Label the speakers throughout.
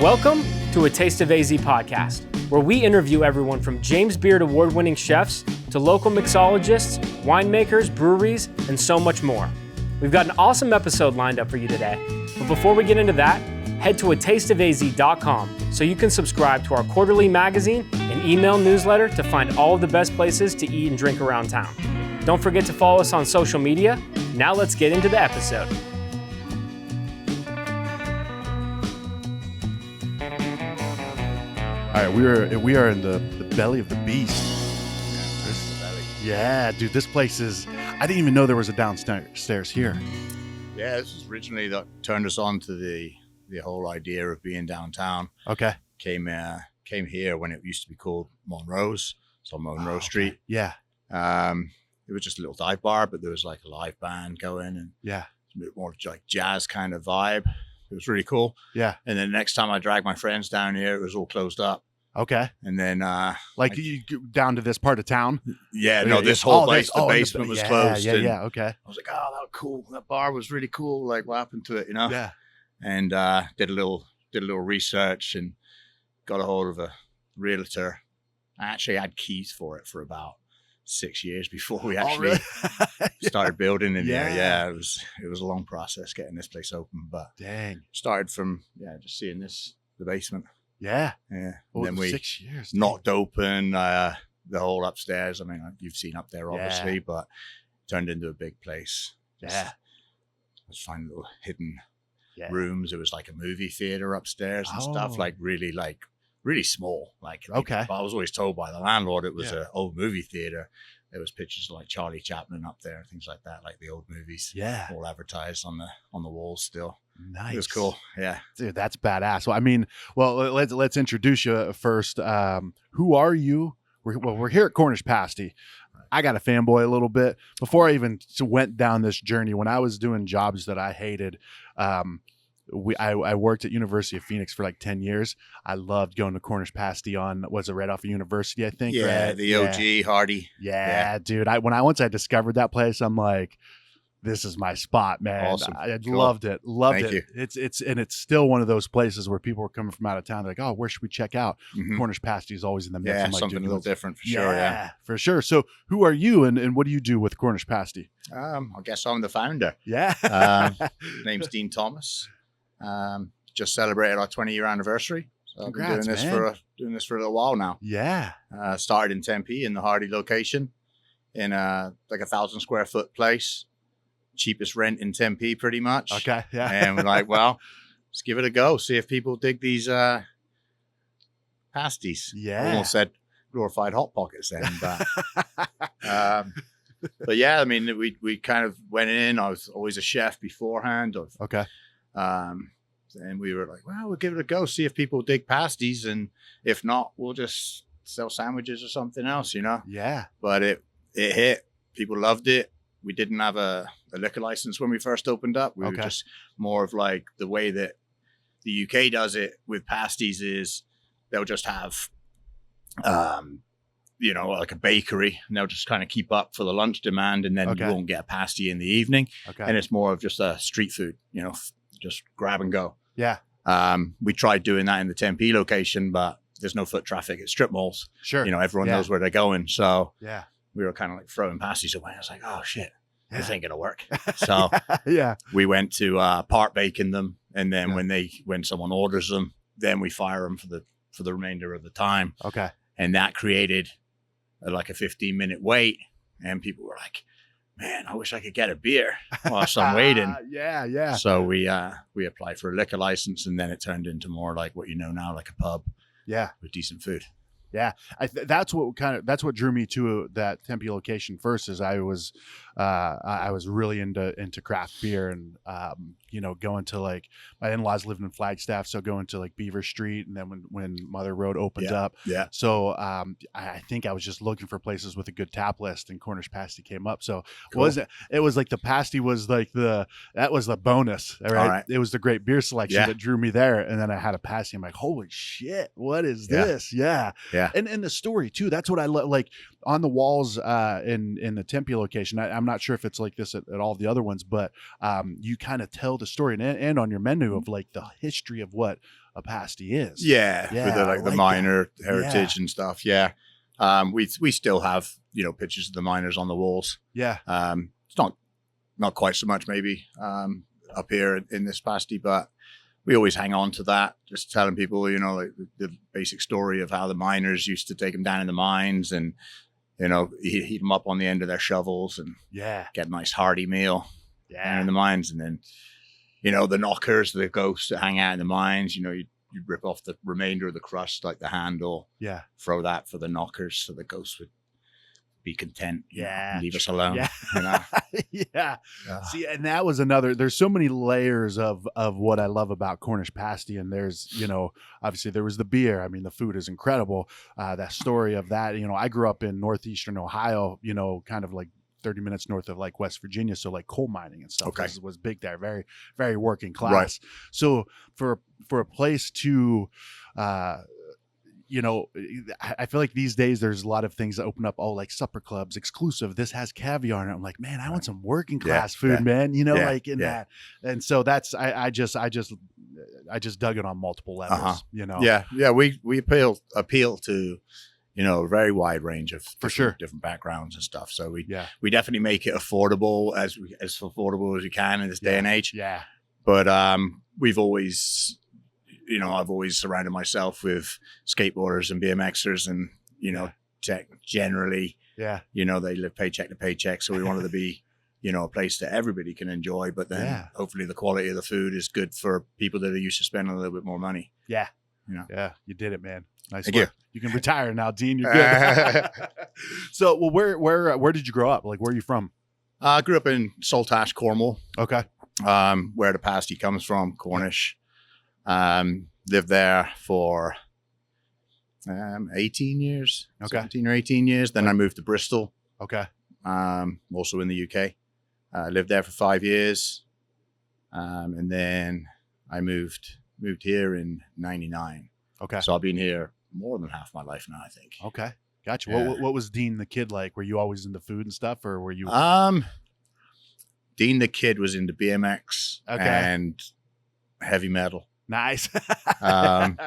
Speaker 1: Welcome to A Taste of AZ podcast, where we interview everyone from James Beard award-winning chefs to local mixologists, winemakers, breweries, and so much more. We've got an awesome episode lined up for you today. But before we get into that, head to atasteofaz.com so you can subscribe to our quarterly magazine and email newsletter to find all of the best places to eat and drink around town. Don't forget to follow us on social media. Now let's get into the episode.
Speaker 2: All right, we are in the belly of the beast.
Speaker 3: This is the belly.
Speaker 2: Yeah, dude, this place is. I didn't even know there was a downstairs here.
Speaker 3: Yeah, this is originally that turned us on to the whole idea of being downtown.
Speaker 2: Okay.
Speaker 3: Came here when it used to be called Monroe's. It's on Monroe Street.
Speaker 2: Okay. Yeah.
Speaker 3: It was just a little dive bar, but there was like a live band going and
Speaker 2: Yeah.
Speaker 3: a bit more like jazz kind of vibe. It was really cool.
Speaker 2: Yeah.
Speaker 3: And then the next time I dragged my friends down here, it was all closed up.
Speaker 2: Okay.
Speaker 3: And then
Speaker 2: Like you go down to this part of town.
Speaker 3: yeah, no, this whole place, the basement was
Speaker 2: yeah,
Speaker 3: closed.
Speaker 2: Yeah.
Speaker 3: and
Speaker 2: Yeah. Okay.
Speaker 3: I was like, oh, that was cool. That bar was really cool. Like, what happened to it, you know?
Speaker 2: Yeah.
Speaker 3: And did a little research and got a hold of a realtor. I actually had keys for it for about 6 years before we actually
Speaker 2: really?
Speaker 3: started building in
Speaker 2: Yeah.
Speaker 3: there. Yeah, it was a long process getting this place open, but
Speaker 2: Dang.
Speaker 3: started from just seeing the basement.
Speaker 2: Yeah.
Speaker 3: Yeah,
Speaker 2: Oh,
Speaker 3: and then we
Speaker 2: 6 years. dude.
Speaker 3: knocked open the whole upstairs. I mean, you've seen up there obviously,
Speaker 2: Yeah.
Speaker 3: but turned into a big place.
Speaker 2: Yeah.
Speaker 3: Let's find little hidden
Speaker 2: Yeah.
Speaker 3: rooms. It was like a movie theater upstairs and stuff,
Speaker 2: Oh.
Speaker 3: like really small. Like,
Speaker 2: Okay.
Speaker 3: I was always told by the landlord it was
Speaker 2: Yeah.
Speaker 3: an old movie theater. There was pictures of like Charlie Chaplin up there, things like that, like the old movies,
Speaker 2: Yeah.
Speaker 3: all advertised on the walls still.
Speaker 2: Nice.
Speaker 3: It was cool. Yeah.
Speaker 2: Dude, that's badass. Well, I mean, let's introduce you first. Who are you? We're here at Cornish Pasty. I got a fanboy a little bit before I even went down this journey. When I was doing jobs that I hated, I worked at University of Phoenix for like 10 years. I loved going to Cornish Pasty was it right off of University, I think?
Speaker 3: Yeah.
Speaker 2: right?
Speaker 3: The OG Hardy.
Speaker 2: Yeah, dude. Once I discovered that place, I'm like, this is my spot, man.
Speaker 3: Awesome.
Speaker 2: I
Speaker 3: Cool.
Speaker 2: loved it.
Speaker 3: Thank you.
Speaker 2: It's still one of those places where people are coming from out of town. They're like, oh, where should we check out?
Speaker 3: Mhm.
Speaker 2: Cornish Pasty is always in the mix.
Speaker 3: Yeah,
Speaker 2: I'm like,
Speaker 3: something
Speaker 2: dude,
Speaker 3: a little
Speaker 2: let's-
Speaker 3: different for sure. Yeah.
Speaker 2: for sure. So who are you and what do you do with Cornish Pasty?
Speaker 3: I guess I'm the founder.
Speaker 2: Yeah.
Speaker 3: Name's Dean Thomas. Just celebrated our 20-year anniversary. So
Speaker 2: Congrats,
Speaker 3: I've been doing this for a little while now.
Speaker 2: Yeah.
Speaker 3: Started in Tempe in the Hardy location in like 1,000 square foot place. Cheapest rent in Tempe pretty much.
Speaker 2: Okay. Yeah.
Speaker 3: And we're like, well, let's give it a go. See if people dig these pasties.
Speaker 2: Yeah.
Speaker 3: Almost said glorified Hot Pockets then. But yeah, I mean, we kind of went in. I was always a chef beforehand.
Speaker 2: Okay.
Speaker 3: And we were like, well, we'll give it a go, see if people dig pasties. And if not, we'll just sell sandwiches or something else, you know?
Speaker 2: Yeah.
Speaker 3: But it hit. People loved it. We didn't have a liquor license when we first opened up. We were
Speaker 2: Okay.
Speaker 3: just more of like the way that the UK does it with pasties is they'll just have, like a bakery, and they'll just kind of keep up for the lunch demand, and then
Speaker 2: Okay.
Speaker 3: you won't get a pasty in the evening.
Speaker 2: Okay.
Speaker 3: And it's more of just a street food, just grab and go.
Speaker 2: Yeah.
Speaker 3: We tried doing that in the Tempe location, but there's no foot traffic at strip malls.
Speaker 2: Sure.
Speaker 3: Everyone
Speaker 2: Yeah.
Speaker 3: knows where they're going. So
Speaker 2: Yeah.
Speaker 3: we were kind of like throwing pasties away. I was like, oh shit, this ain't gonna work. So
Speaker 2: Yeah.
Speaker 3: we went to part baking them, and then
Speaker 2: Yeah.
Speaker 3: when someone orders them, then we fire them for the remainder of the time,
Speaker 2: Okay.
Speaker 3: and that created like a 15-minute wait, and people were like, man, I wish I could get a beer whilst I'm waiting.
Speaker 2: Yeah. Yeah.
Speaker 3: So we applied for a liquor license, and then it turned into more like what you know now, like a pub
Speaker 2: Yeah.
Speaker 3: with decent food.
Speaker 2: Yeah, that's what drew me to that Tempe location first. Is I was really into craft beer, and going to like my in-laws lived in Flagstaff, so going to like Beaver Street, and then when Mother Road opened up,
Speaker 3: Yeah.
Speaker 2: so I think I was just looking for places with a good tap list, and Cornish Pasty came up. So
Speaker 3: Cool.
Speaker 2: it was like the pasty was like that was the bonus, right?
Speaker 3: All right.
Speaker 2: It was the great beer selection
Speaker 3: Yeah.
Speaker 2: that drew me there, and then I had a pasty. I'm like, holy shit, what is
Speaker 3: Yeah.
Speaker 2: this? Yeah.
Speaker 3: Yeah.
Speaker 2: And the story too. That's what I like on the walls in the Tempe location. I'm not sure if it's like this at all the other ones, but you kind of tell the story and on your menu of like the history of what a pasty is.
Speaker 3: Yeah,
Speaker 2: Yeah,
Speaker 3: with the,
Speaker 2: I
Speaker 3: like the
Speaker 2: like
Speaker 3: miner
Speaker 2: that.
Speaker 3: heritage and stuff. Yeah, we still have pictures of the miners on the walls.
Speaker 2: Yeah.
Speaker 3: It's not quite so much maybe up here in this pasty, but we always hang on to that. Just telling people like the basic story of how the miners used to take them down in the mines and heat them up on the end of their shovels and get a nice hearty meal down in the mines, and then the knockers, the ghosts that hang out in the mines. You'd rip off the remainder of the crust, like the handle.
Speaker 2: Yeah.
Speaker 3: Throw that for the knockers, so the ghosts would be content.
Speaker 2: Yeah.
Speaker 3: Leave us alone.
Speaker 2: Yeah. Yeah. See, and that was there's so many layers of what I love about Cornish pasty. And there's, obviously there was the beer. I mean, the food is incredible. That story of that, I grew up in northeastern Ohio, kind of like 30 minutes north of like West Virginia. So like coal mining and stuff was big there. Very, very working class. Right. So for a place to, I feel like these days there's a lot of things that open up, like supper clubs, exclusive. This has caviar in it. I'm like, man, I want some working class food, man. Like in that. And so that's I just dug it on multiple levels.
Speaker 3: Yeah. We appeal to a very wide range of different backgrounds and stuff. So we definitely make it affordable as affordable as we can in this day and age.
Speaker 2: Yeah.
Speaker 3: But we've always I've always surrounded myself with skateboarders and BMXers, and generally, they live paycheck to paycheck. So we wanted to be, a place that everybody can enjoy, but then hopefully the quality of the food is good for people that are used to spending a little bit more money.
Speaker 2: Yeah. Yeah, you did it, man. Nice
Speaker 3: Thank
Speaker 2: work. You can retire now, Dean. You're good. So, well, where did you grow up? Like, where are you from?
Speaker 3: I grew up in Saltash, Cornwall.
Speaker 2: Okay.
Speaker 3: Where the pasty comes from, Cornish. Lived there for 18 years, 17 or 18 years. Then I moved to Bristol.
Speaker 2: Okay.
Speaker 3: Also in the UK. Lived there for 5 years. And then I moved here in 99.
Speaker 2: Okay.
Speaker 3: So I've been here more than half my life now, I think.
Speaker 2: Okay. Gotcha. Yeah. What was Dean the Kid like? Were you always into food and stuff, or were you?
Speaker 3: Dean the Kid was into BMX and heavy metal.
Speaker 2: Nice.
Speaker 3: And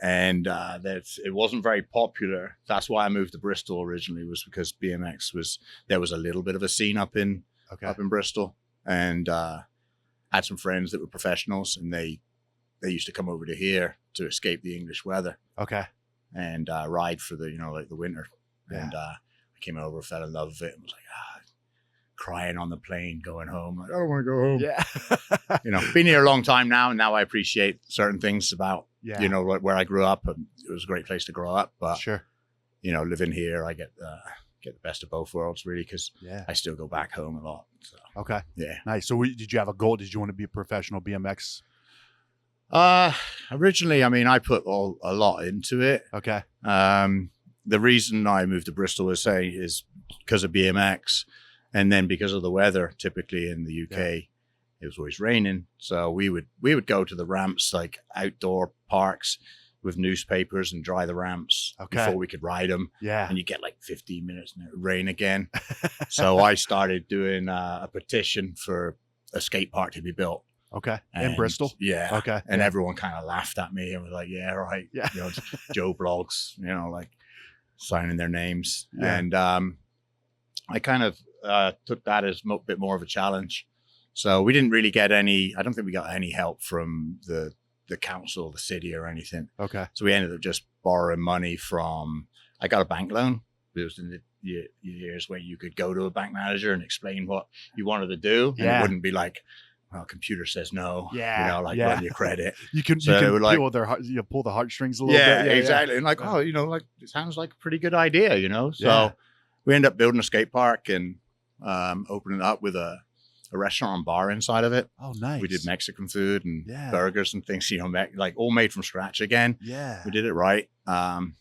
Speaker 3: it wasn't very popular. That's why I moved to Bristol originally, was because BMX there was a little bit of a scene up in Bristol, and had some friends that were professionals, and they used to come over to here to escape the English weather.
Speaker 2: Okay.
Speaker 3: And ride for the the winter. Yeah. And I came over, fell in love with it, and was like, crying on the plane going home. Like, I don't want to go home.
Speaker 2: Yeah.
Speaker 3: Been here a long time now, and now I appreciate certain things about where I grew up, and it was a great place to grow up. But
Speaker 2: sure,
Speaker 3: living here, I get the best of both worlds, really, because I still go back home a lot. So.
Speaker 2: Okay.
Speaker 3: Yeah.
Speaker 2: Nice. So did you have a goal? Did you want to be a professional BMX?
Speaker 3: Originally, I mean, I put a lot into it.
Speaker 2: Okay.
Speaker 3: The reason I moved to Bristol is because of BMX. And then because of the weather, typically in the UK, it was always raining. So we would go to the ramps, like outdoor parks, with newspapers and dry the ramps before we could ride them.
Speaker 2: Yeah.
Speaker 3: And you get like 15 minutes and it would rain again. So I started doing a petition for a skate park to be built.
Speaker 2: Okay. In Bristol?
Speaker 3: Yeah.
Speaker 2: Okay.
Speaker 3: And everyone kind of laughed at me and was like, yeah, right.
Speaker 2: Yeah.
Speaker 3: Joe blogs, like signing their names.
Speaker 2: Yeah.
Speaker 3: And I kind of took that as a bit more of a challenge. So we didn't really get I don't think we got any help from the council, the city, or anything.
Speaker 2: Okay.
Speaker 3: So we ended up just borrowing money I got a bank loan. It was in the years where you could go to a bank manager and explain what you wanted to do. And it wouldn't be like, well, computer says no.
Speaker 2: Yeah.
Speaker 3: Run your credit.
Speaker 2: you can pull the heartstrings a little bit. Yeah,
Speaker 3: exactly. And it sounds like a pretty good idea, So we ended up building a skate park and opening it up with a restaurant and bar inside of it.
Speaker 2: Oh, nice.
Speaker 3: We did Mexican food and burgers and things, all made from scratch again.
Speaker 2: Yeah.
Speaker 3: We did it right. And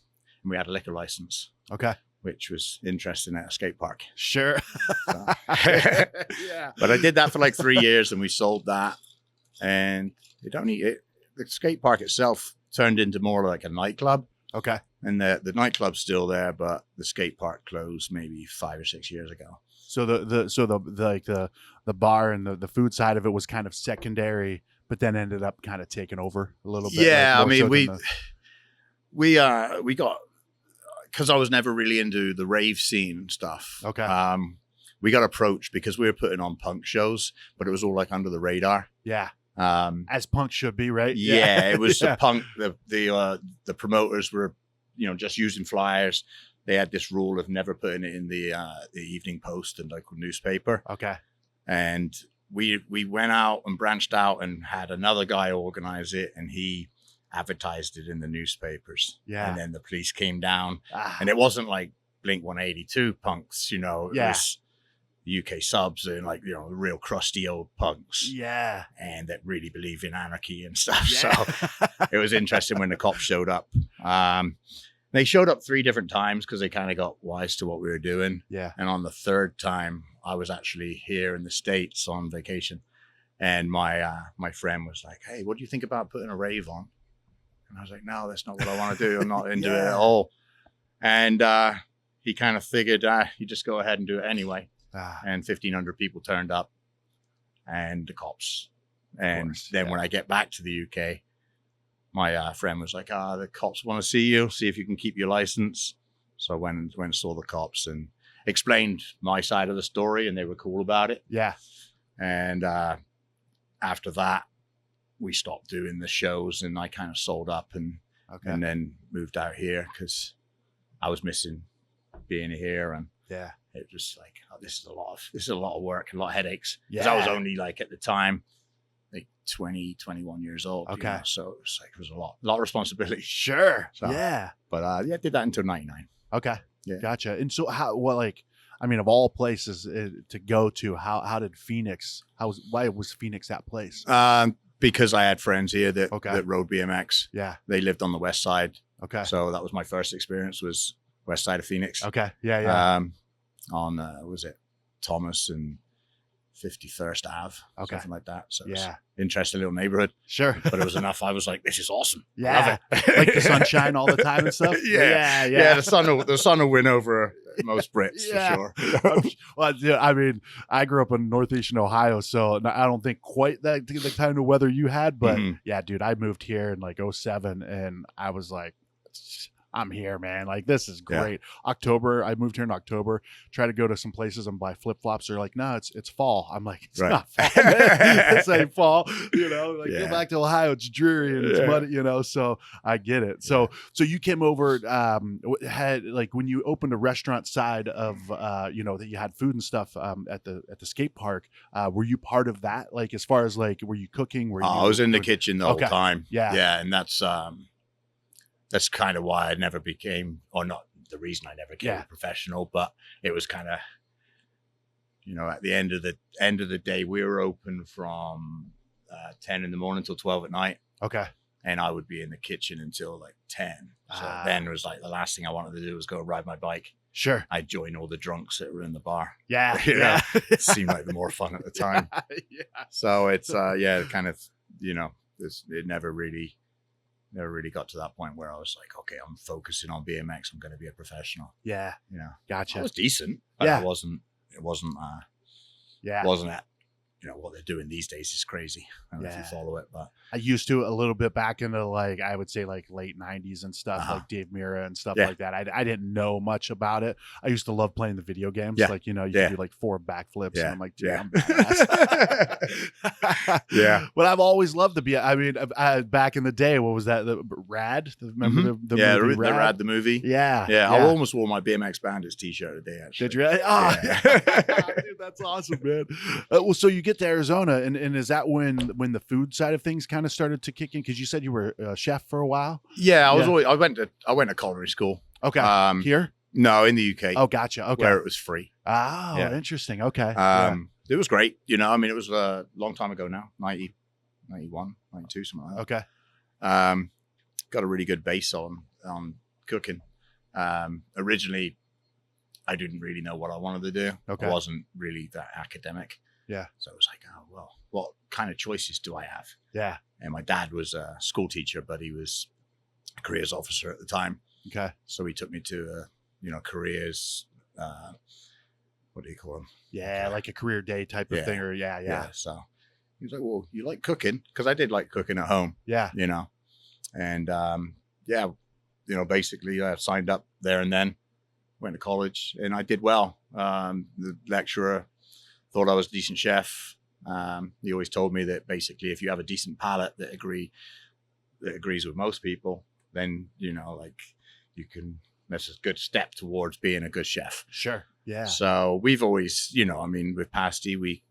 Speaker 3: we had a liquor license.
Speaker 2: Okay.
Speaker 3: Which was interesting at a skate park.
Speaker 2: Sure.
Speaker 3: So. Yeah. But I did that for like 3 years and we sold that. And the skate park itself turned into more like a nightclub.
Speaker 2: Okay.
Speaker 3: And the nightclub's still there, but the skate park closed maybe 5 or 6 years ago.
Speaker 2: So the bar and the food side of it was kind of secondary, but then ended up kind of taking over a little bit.
Speaker 3: Yeah,
Speaker 2: like
Speaker 3: I mean,
Speaker 2: more so than
Speaker 3: we got, because I was never really into the rave scene and stuff.
Speaker 2: Okay.
Speaker 3: We got approached because we were putting on punk shows, but it was all like under the radar.
Speaker 2: yeah,
Speaker 3: Um,
Speaker 2: as punk should be, right?
Speaker 3: yeah, it was
Speaker 2: Yeah.
Speaker 3: the punk. The promoters were, just using flyers. They had this rule of never putting it in the Evening Post and local newspaper.
Speaker 2: Okay.
Speaker 3: And we went out and branched out and had another guy organize it, and he advertised it in the newspapers.
Speaker 2: Yeah.
Speaker 3: And then the police came down,
Speaker 2: Ah,
Speaker 3: and it wasn't like Blink 182 punks, It
Speaker 2: Yeah.
Speaker 3: was the UK subs and like, real crusty old punks.
Speaker 2: yeah.
Speaker 3: And that really believe in anarchy and stuff.
Speaker 2: Yeah.
Speaker 3: So it was interesting when the cops showed up. They showed up 3 different times because they kind of got wise to what we were doing.
Speaker 2: yeah.
Speaker 3: And on the 3rd time, I was actually here in the States on vacation. And my friend was like, "Hey, what do you think about putting a rave on?" And I was like, "No, that's not what I want to do. I'm not into it at all." And he kind of figured, you just go ahead and do it anyway.
Speaker 2: Ah,
Speaker 3: And 1,500 people turned up, and the cops. And
Speaker 2: course,
Speaker 3: then
Speaker 2: yeah.
Speaker 3: when I get back to the UK, my friend was like, the cops want to see you, see if you can keep your license. So I went and saw the cops and explained my side of the story, and they were cool about it.
Speaker 2: yeah.
Speaker 3: And after that, we stopped doing the shows, and I kind of sold up and
Speaker 2: Okay.
Speaker 3: then moved out here because I was missing being here, and
Speaker 2: yeah.
Speaker 3: it was like, this is a lot of work and a lot of headaches. Because I was
Speaker 2: Yeah.
Speaker 3: only like at the time, like 20, 21 years old.
Speaker 2: Okay.
Speaker 3: So it was a lot of responsibility.
Speaker 2: Sure.
Speaker 3: So-
Speaker 2: Yeah.
Speaker 3: But I did that until 99.
Speaker 2: Okay.
Speaker 3: Yeah.
Speaker 2: Gotcha. And so of all places to go to, how did Phoenix, why was Phoenix that place?
Speaker 3: Because I had friends here that
Speaker 2: Okay.
Speaker 3: rode BMX.
Speaker 2: Yeah.
Speaker 3: They lived on the west side.
Speaker 2: Okay.
Speaker 3: So that was my first experience, was west side of Phoenix.
Speaker 2: Okay. Yeah. Yeah.
Speaker 3: On, was it Thomas and 51st Ave?
Speaker 2: Okay.
Speaker 3: Something like that. So it was
Speaker 2: Yeah.
Speaker 3: interesting little neighborhood.
Speaker 2: Sure.
Speaker 3: But it was enough. I was like, this is awesome. I
Speaker 2: Yeah.
Speaker 3: love it.
Speaker 2: Like the sunshine all the time and stuff.
Speaker 3: Yeah.
Speaker 2: Yeah.
Speaker 3: Yeah, the sun will win over most Brits
Speaker 2: Yeah.
Speaker 3: for sure.
Speaker 2: Well, yeah, I mean, I grew up in northeastern Ohio, so I don't think quite the kind of weather you had, but
Speaker 3: Mhm.
Speaker 2: yeah, dude, I moved here in like 07, and I was like, I'm here, man. Like, this is
Speaker 3: Yeah.
Speaker 2: great. October, I moved here in October, try to go to some places and buy flip-flops. They're like, no, it's fall. I'm like, it's
Speaker 3: Right.
Speaker 2: not fall, man. This ain't fall. Like,
Speaker 3: Yeah.
Speaker 2: go back to Ohio, it's dreary and it's
Speaker 3: Yeah.
Speaker 2: muddy, so I get it. So you came over, had like when you opened a restaurant side of that you had food and stuff at the skate park, were you part of that? Like, as far as like, were you cooking? Were you
Speaker 3: I was in the kitchen the
Speaker 2: Okay.
Speaker 3: whole time.
Speaker 2: Yeah.
Speaker 3: Yeah. And that's kind of why I never became, or not the reason I never became
Speaker 2: Yeah.
Speaker 3: a professional, but it was kind of, at the end of the day, we were open from 10 in the morning till 12 at night.
Speaker 2: Okay.
Speaker 3: And I would be in the kitchen until like 10. So
Speaker 2: Ah.
Speaker 3: then it was like the last thing I wanted to do was go ride my bike.
Speaker 2: Sure.
Speaker 3: I'd join all the drunks that were in the bar.
Speaker 2: Yeah.
Speaker 3: You know,
Speaker 2: Yeah.
Speaker 3: It seemed like the more fun at the time.
Speaker 2: Yeah.
Speaker 3: So it's kind of, it never really got to that point where I was like, okay, I'm focusing on BMX. I'm going to be a professional.
Speaker 2: Yeah.
Speaker 3: I
Speaker 2: Gotcha.
Speaker 3: was decent, but
Speaker 2: Yeah.
Speaker 3: it wasn't
Speaker 2: Yeah.
Speaker 3: at, what they're doing these days is crazy. I don't know if you
Speaker 2: Yeah.
Speaker 3: follow it, but
Speaker 2: I used to a little bit back into like, I would say like late 90s and stuff,
Speaker 3: Uh-huh.
Speaker 2: like Dave Mira and stuff
Speaker 3: Yeah.
Speaker 2: like that. I didn't know much about it. I used to love playing the video games.
Speaker 3: Yeah.
Speaker 2: Like, you
Speaker 3: Yeah.
Speaker 2: do like 4 backflips and
Speaker 3: Yeah.
Speaker 2: I'm like, dude,
Speaker 3: Yeah.
Speaker 2: I'm badass.
Speaker 3: Yeah.
Speaker 2: But I've always loved to be, I mean, back in the day, what was that? The Rad? Remember the movie
Speaker 3: the Rad the movie.
Speaker 2: Yeah.
Speaker 3: Yeah, I almost wore my BMX Bandits t-shirt today. Actually,
Speaker 2: Did you? Oh,
Speaker 3: Yeah.
Speaker 2: dude, that's awesome, man. Well, so you get to Arizona, and is that when the food side of things kind of started to kick in? Because you said you were a chef for a while.
Speaker 3: Yeah, I was
Speaker 2: Yeah.
Speaker 3: always. I went to culinary school.
Speaker 2: Okay, here.
Speaker 3: No, in the UK.
Speaker 2: Oh, gotcha. Okay.
Speaker 3: Where it was free.
Speaker 2: Oh,
Speaker 3: Yeah.
Speaker 2: interesting. Okay. Yeah.
Speaker 3: It was great. It was a long time ago now, 90, 91, 92, something like that.
Speaker 2: Okay.
Speaker 3: Got a really good base on cooking. Originally, I didn't really know what I wanted to do.
Speaker 2: Okay.
Speaker 3: I wasn't really that academic.
Speaker 2: Yeah.
Speaker 3: So it was like, oh, well, what kind of choices do I have?
Speaker 2: Yeah.
Speaker 3: And my dad was a school teacher, but he was a careers officer at the time.
Speaker 2: Okay.
Speaker 3: So he took me to, careers, what do you call them?
Speaker 2: Yeah, like a career day type of
Speaker 3: Yeah.
Speaker 2: thing, or yeah.
Speaker 3: So He was like, well, you like cooking? Because I did like cooking at home,
Speaker 2: Yeah.
Speaker 3: you know. And yeah, you know, basically I signed up there and then went to college and I did well. The lecturer thought I was a decent chef. He always told me that basically if you have a decent palate that agrees with most people, then, you know, like that's a good step towards being a good chef.
Speaker 2: Sure. Yeah.
Speaker 3: So we've always, you know, I mean, with pasty, we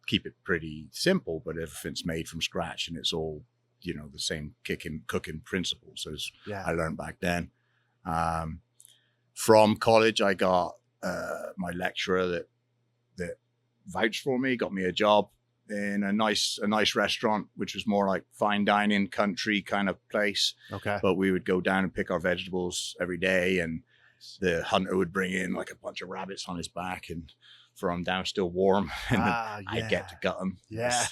Speaker 3: keep it pretty simple, but everything's made from scratch and it's all, you know, the same cooking principles as I learned back then. From college, I got my lecturer that vouched for me, got me a job in a nice restaurant, which was more like fine dining, country kind of place.
Speaker 2: Okay.
Speaker 3: But we would go down and pick our vegetables every day, and the hunter would bring in like a bunch of rabbits on his back and throw them down still warm, and I'd get to gut them.
Speaker 2: Yeah.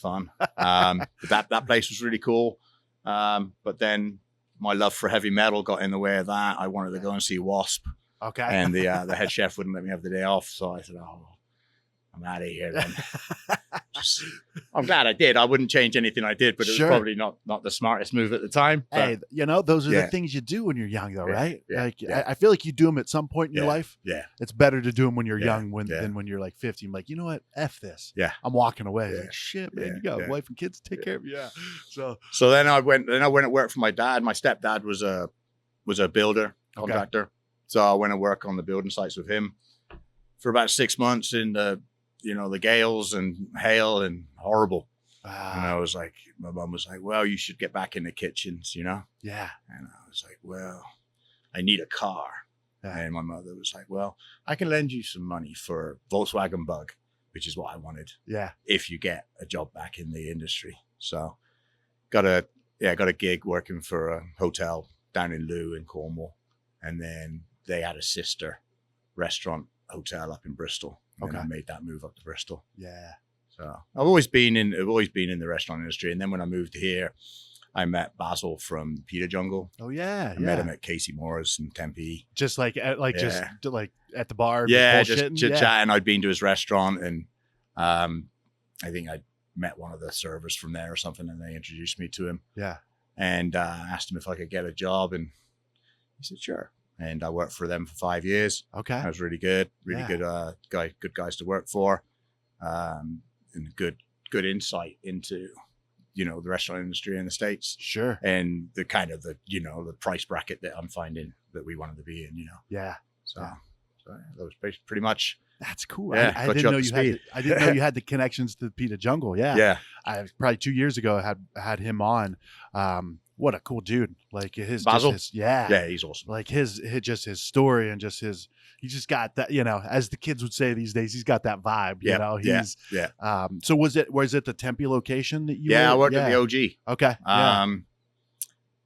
Speaker 3: Fun. That place was really cool. But then my love for heavy metal got in the way of that. I wanted to go and see Wasp.
Speaker 2: Okay.
Speaker 3: And the head chef wouldn't let me have the day off. So I said, oh, I'm out of here then. I'm glad I did. I wouldn't change anything I did, but it was probably not the smartest move at the time.
Speaker 2: Hey, you know, those are the things you do when you're young, though, right?
Speaker 3: Yeah,
Speaker 2: like, I feel like you do them at some point in your life.
Speaker 3: Yeah.
Speaker 2: It's better to do them when you're young than when you're like 50. I'm like, you know what? F this.
Speaker 3: Yeah.
Speaker 2: I'm walking away.
Speaker 3: Yeah.
Speaker 2: Like, shit, man, you got a wife and kids to take care of. Yeah.
Speaker 3: So then I went and worked for my dad. My stepdad was a builder, contractor. Okay. So I went to work on the building sites with him for about 6 months in the gales and hail and horrible. And I was like, my mom was like, well, you should get back in the kitchens, you know?
Speaker 2: Yeah.
Speaker 3: And I was like, well, I need a car. Yeah. And my mother was like, well, I can lend you some money for Volkswagen Bug, which is what I wanted.
Speaker 2: Yeah.
Speaker 3: If you get a job back in the industry. So got a gig working for a hotel down in Loo in Cornwall. And then they had a sister restaurant hotel up in Bristol. And I made that move up to Bristol.
Speaker 2: Yeah.
Speaker 3: So I've always been in the restaurant industry. And then when I moved here, I met Basil from Pita Jungle.
Speaker 2: Oh yeah.
Speaker 3: I met him at Casey Moore's in Tempe.
Speaker 2: Just like at the bar.
Speaker 3: Yeah, just chatting. I'd been to his restaurant and I think I met one of the servers from there or something, and they introduced me to him.
Speaker 2: Yeah.
Speaker 3: And asked him if I could get a job, and he said sure. And I worked for them for 5 years.
Speaker 2: Okay.
Speaker 3: That was really good. Good guys to work for. And good insight into, you know, the restaurant industry in the States.
Speaker 2: Sure.
Speaker 3: And the kind of the price bracket that I'm finding that we wanted to be in, you know.
Speaker 2: Yeah.
Speaker 3: So that was pretty much.
Speaker 2: That's cool.
Speaker 3: Yeah,
Speaker 2: I didn't know you had the connections to the Pita Jungle. Yeah.
Speaker 3: Yeah.
Speaker 2: I probably 2 years ago had him on. What a cool dude. Like his
Speaker 3: Basil.
Speaker 2: Yeah,
Speaker 3: he's awesome.
Speaker 2: Like his story and he just got that, you know, as the kids would say these days, he's got that vibe, you know. He's so was it the Tempe location that you
Speaker 3: I worked at the OG.
Speaker 2: Okay.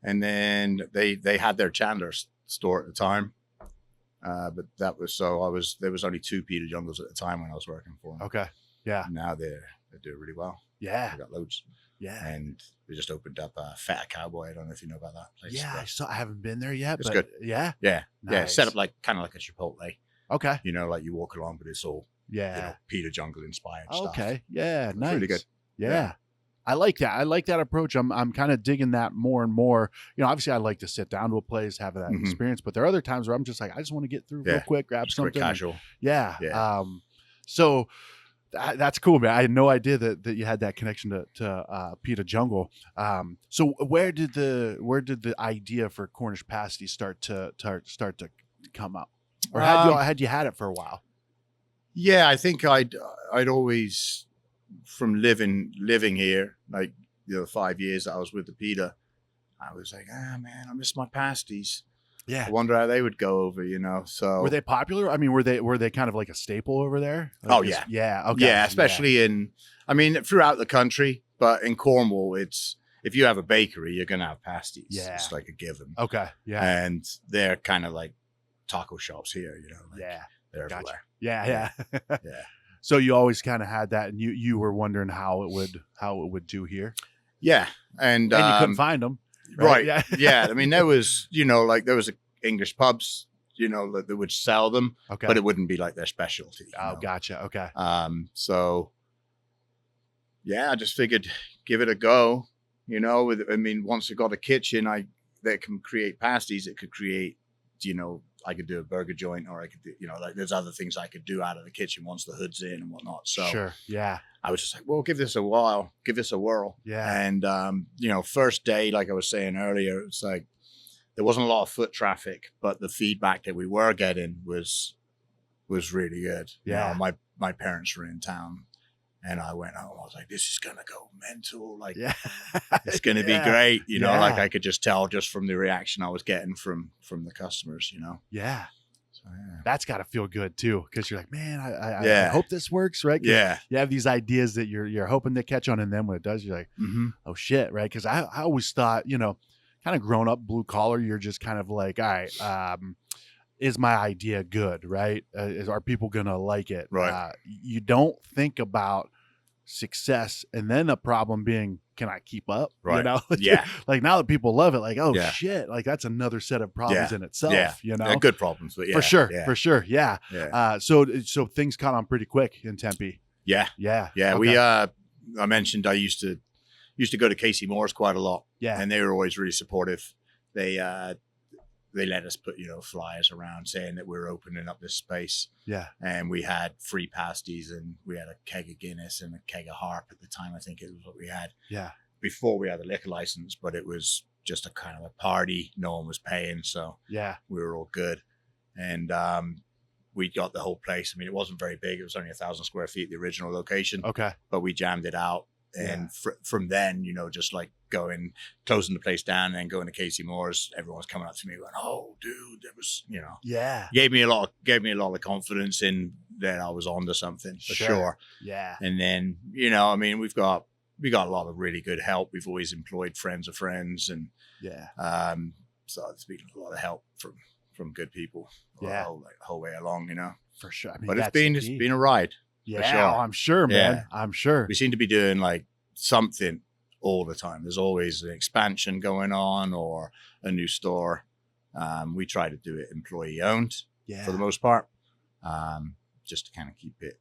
Speaker 3: And then they had their Chandler store at the time. But that was there was only 2 Pita Jungles at the time when I was working for them.
Speaker 2: Okay. Yeah.
Speaker 3: And now they do really well.
Speaker 2: Yeah.
Speaker 3: They got loads.
Speaker 2: Yeah.
Speaker 3: And they just opened up Fat Cowboy. I don't know if you know about that place.
Speaker 2: Yeah, I haven't been there yet.
Speaker 3: It's
Speaker 2: but
Speaker 3: good.
Speaker 2: Yeah.
Speaker 3: Yeah.
Speaker 2: Nice.
Speaker 3: Yeah. Set up kind of like a Chipotle.
Speaker 2: Okay.
Speaker 3: You know, like you walk along, but it's all Pita Jungle inspired stuff.
Speaker 2: Okay. Yeah. Nice.
Speaker 3: Really good.
Speaker 2: Yeah. I like that. I like that approach. I'm kind of digging that more and more. You know, obviously I like to sit down to a place, have that experience, but there are other times where I'm just like, I just want to get through real quick, grab something.
Speaker 3: Quick, casual.
Speaker 2: Yeah. So that's cool, man. I had no idea that you had that connection to Pita Jungle. So where did the idea for Cornish Pasty start to come up? Or had you had it for a while?
Speaker 3: Yeah, I think I'd always, from living here, like, you know, 5 years that I was with the Pita, I was like, man, I miss my pasties.
Speaker 2: Yeah.
Speaker 3: I wonder how they would go over, you know. So
Speaker 2: were they popular? I mean, were they kind of like a staple over there? Like, yeah. Okay.
Speaker 3: Yeah, especially throughout the country, but in Cornwall, it's, if you have a bakery, you're gonna have pasties. Yeah. It's like a given.
Speaker 2: Okay. Yeah.
Speaker 3: And they're kind of like taco shops here, you know. Like, they're everywhere.
Speaker 2: Yeah.
Speaker 3: Yeah.
Speaker 2: So you always kind of had that, and you were wondering how it would do here.
Speaker 3: Yeah, and
Speaker 2: you couldn't find them,
Speaker 3: right? Yeah. I mean, there was English pubs, you know, that would sell them, but it wouldn't be like their specialty.
Speaker 2: Oh, gotcha. Okay.
Speaker 3: So I just figured give it a go. You know, once I got a kitchen, that can create pasties. It could create, I could do a burger joint, or I could do, like there's other things I could do out of the kitchen once the hood's in and whatnot. So
Speaker 2: sure, yeah.
Speaker 3: I was just like, well, give this a whirl.
Speaker 2: Yeah.
Speaker 3: And first day, like I was saying earlier, it's like there wasn't a lot of foot traffic, but the feedback that we were getting was really good.
Speaker 2: Yeah.
Speaker 3: My parents were in town. And I went home. I was like, "This is gonna go mental. Like, it's gonna be great." Like I could just tell just from the reaction I was getting from the customers.
Speaker 2: Yeah.
Speaker 3: So, yeah.
Speaker 2: That's got to feel good too, because you're like, man, I hope this works, right?
Speaker 3: Yeah.
Speaker 2: You have these ideas that you're hoping to catch on, and then when it does, you're like, oh shit, right? Because I always thought, kind of grown up blue collar, you're just kind of like, all right, is my idea good, right? Are people gonna like it?
Speaker 3: Right.
Speaker 2: You don't think about success and then a problem being, can I keep up?
Speaker 3: Right.
Speaker 2: Yeah. Like now that people love it, like, oh
Speaker 3: shit,
Speaker 2: like that's another set of problems in itself.
Speaker 3: Good problems, but
Speaker 2: for sure. Yeah. So things caught on pretty quick in Tempe.
Speaker 3: Yeah.
Speaker 2: Okay.
Speaker 3: I mentioned I used to go to Casey Moore's quite a lot.
Speaker 2: Yeah.
Speaker 3: And they were always really supportive. They let us put, flyers around saying that we were opening up this space.
Speaker 2: Yeah.
Speaker 3: And we had free pasties, and we had a keg of Guinness and a keg of Harp at the time. I think it was what we had.
Speaker 2: Yeah.
Speaker 3: Before we had the liquor license, but it was just a kind of a party. No one was paying. So
Speaker 2: yeah,
Speaker 3: we were all good. And we got the whole place. I mean, it wasn't very big. It was only 1,000 square feet, the original location.
Speaker 2: Okay.
Speaker 3: But we jammed it out. And from then, just like closing the place down and then going to Casey Moore's, everyone's coming up to me going, "Oh, dude, that was, gave me a lot of confidence in that I was onto something for sure."
Speaker 2: Yeah.
Speaker 3: And then, we got a lot of really good help. We've always employed friends of friends, and so it's been a lot of help from good people. The whole way along,
Speaker 2: for sure. I mean,
Speaker 3: but it's been a ride.
Speaker 2: Yeah, sure. I'm sure, man.
Speaker 3: Yeah.
Speaker 2: I'm sure.
Speaker 3: We seem to be doing like something all the time. There's always an expansion going on or a new store. We try to do it employee owned for the most part, just to kind of keep it,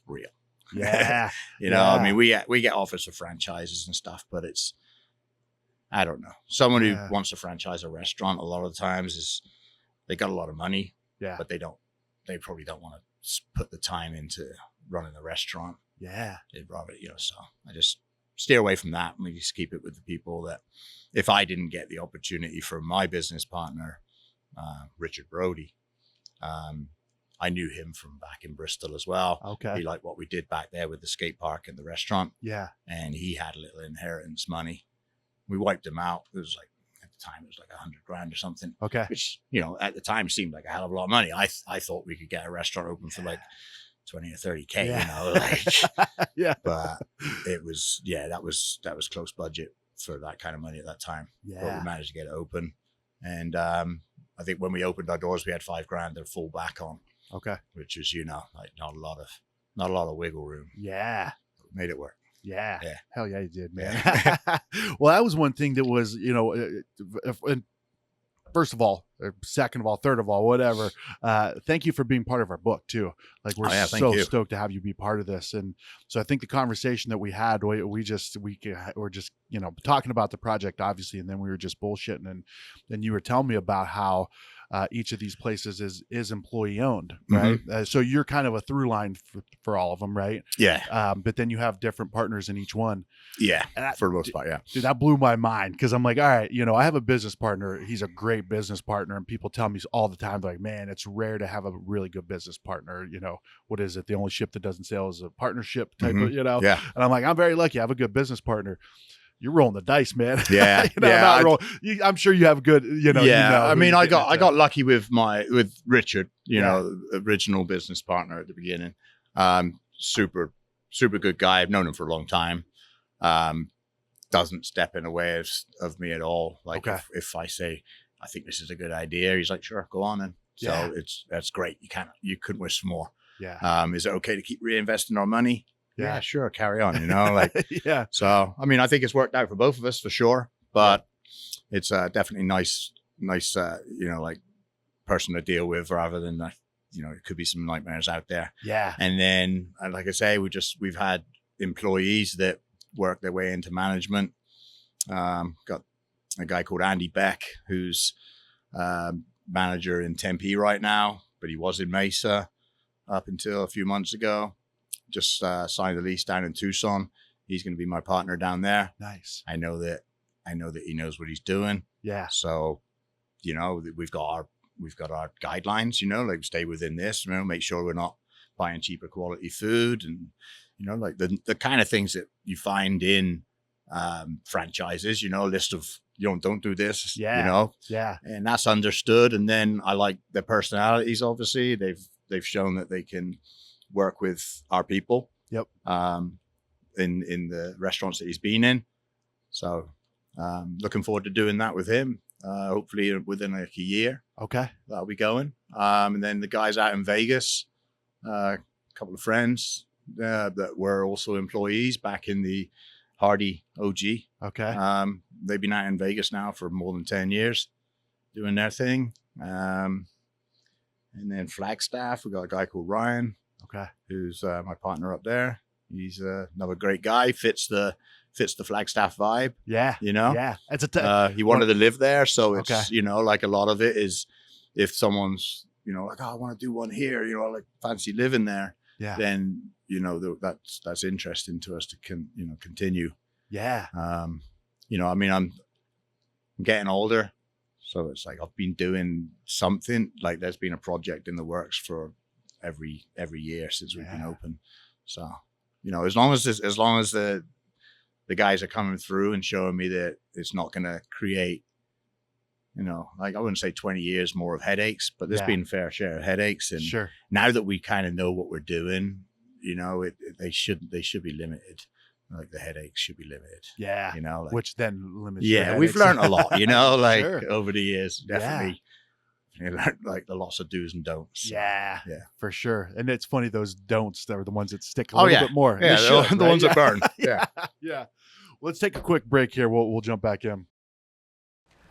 Speaker 3: real.
Speaker 2: Yeah.
Speaker 3: I mean, we get offers of franchises and stuff, but it's, I don't know. Someone who wants to franchise a restaurant a lot of the times they got a lot of money, but they probably don't want to put the time into running the restaurant.
Speaker 2: Yeah.
Speaker 3: They'd rather, so I just steer away from that, and we just keep it with the people that, if I didn't get the opportunity from my business partner, Richard Brody, I knew him from back in Bristol as well.
Speaker 2: Okay.
Speaker 3: He liked what we did back there with the skate park and the restaurant.
Speaker 2: Yeah.
Speaker 3: And he had a little inheritance money. We wiped him out. It was like, at the time, it was like $100,000 or something.
Speaker 2: Okay.
Speaker 3: Which, at the time seemed like a hell of a lot of money. I thought we could get a restaurant open for like 20 or 30K, but it was, that was close budget for that kind of money at that time.
Speaker 2: Yeah.
Speaker 3: But we managed to get it open. And I think when we opened our doors, we had $5,000 to fall back on.
Speaker 2: Okay.
Speaker 3: Which is, like not a lot of wiggle room.
Speaker 2: Yeah.
Speaker 3: Made it work.
Speaker 2: Yeah.
Speaker 3: Yeah.
Speaker 2: Hell yeah, you did, man. Well, that was one thing that was, first of all, or second of all, third of all, whatever. Thank you for being part of our book too. Like we're so stoked to have you be part of this. And so I think the conversation that we had, we're just, talking about the project, obviously, and then we were just bullshitting. And then you were telling me about how each of these places is employee owned, right?
Speaker 3: Mm-hmm.
Speaker 2: So you're kind of a through line for all of them, right?
Speaker 3: Yeah.
Speaker 2: But then you have different partners in each one.
Speaker 3: Yeah. For the most part, yeah.
Speaker 2: Dude, that blew my mind, because I'm like, all right, I have a business partner. He's a great business partner, and people tell me all the time, like, man, it's rare to have a really good business partner. What is it? The only ship that doesn't sail is a partnership type of,
Speaker 3: Yeah.
Speaker 2: And I'm like, I'm very lucky. I have a good business partner. You're rolling the dice, man.
Speaker 3: Yeah.
Speaker 2: I'm sure you have good,
Speaker 3: I mean, I got lucky with Richard, original business partner at the beginning. Super, super good guy. I've known him for a long time. Doesn't step in the way of me at all. Like if I say, I think this is a good idea, he's like, sure, go on. And so that's great. You couldn't wish for more.
Speaker 2: Yeah.
Speaker 3: Is it okay to keep reinvesting our money?
Speaker 2: Yeah,
Speaker 3: sure. Carry on,
Speaker 2: yeah.
Speaker 3: So, I mean, I think it's worked out for both of us for sure, but it's definitely nice, like person to deal with rather than, it could be some nightmares out there.
Speaker 2: Yeah.
Speaker 3: And then, like I say, we've had employees that work their way into management. Got a guy called Andy Beck, who's manager in Tempe right now, but he was in Mesa up until a few months ago. Just signed a lease down in Tucson. He's going to be my partner down there.
Speaker 2: Nice.
Speaker 3: I know that he knows what he's doing.
Speaker 2: Yeah.
Speaker 3: So, we've got our guidelines, like stay within this, make sure we're not buying cheaper quality food, and, like the kind of things that you find in franchises, a list of, don't do this,
Speaker 2: Yeah.
Speaker 3: and that's understood. And then I like their personalities. Obviously they've shown that they can work with our people.
Speaker 2: Yep.
Speaker 3: In the restaurants that he's been in. So looking forward to doing that with him. Hopefully within like a year.
Speaker 2: Okay.
Speaker 3: That'll be going. And then the guys out in Vegas, a couple of friends that were also employees back in the Hardy OG.
Speaker 2: Okay.
Speaker 3: They've been out in Vegas now for more than 10 years doing their thing. And then Flagstaff, we got a guy called Ryan.
Speaker 2: Okay.
Speaker 3: Who's my partner up there. He's another great guy. Fits the Flagstaff vibe.
Speaker 2: Yeah. Yeah. It's
Speaker 3: he wanted to live there, so it's
Speaker 2: Okay.
Speaker 3: like a lot of it is if someone's like, oh, I want to do one here, like fancy living there.
Speaker 2: Yeah.
Speaker 3: Then that's interesting to us to continue.
Speaker 2: Yeah.
Speaker 3: I'm getting older, so it's like I've been doing something. Like there's been a project in the works for every year since we've been open. So as long as the guys are coming through and showing me that it's not going to create, like I wouldn't say 20 years more of headaches, but there's been a fair share of headaches. And
Speaker 2: Sure.
Speaker 3: now that we kind of know what we're doing, they should be limited. Like the headaches should be limited.
Speaker 2: Yeah. Which then limits.
Speaker 3: Yeah, we've learned a lot,
Speaker 2: Sure.
Speaker 3: over the years, definitely. You learn like the lots of do's and don'ts.
Speaker 2: Yeah, for sure. And it's funny, those don'ts are the ones that stick a
Speaker 3: Oh,
Speaker 2: little
Speaker 3: yeah.
Speaker 2: bit more.
Speaker 3: Yeah,
Speaker 2: They should,
Speaker 3: the
Speaker 2: right?
Speaker 3: ones that burn. Yeah.
Speaker 2: Yeah. Let's take a quick break here. We'll jump back in.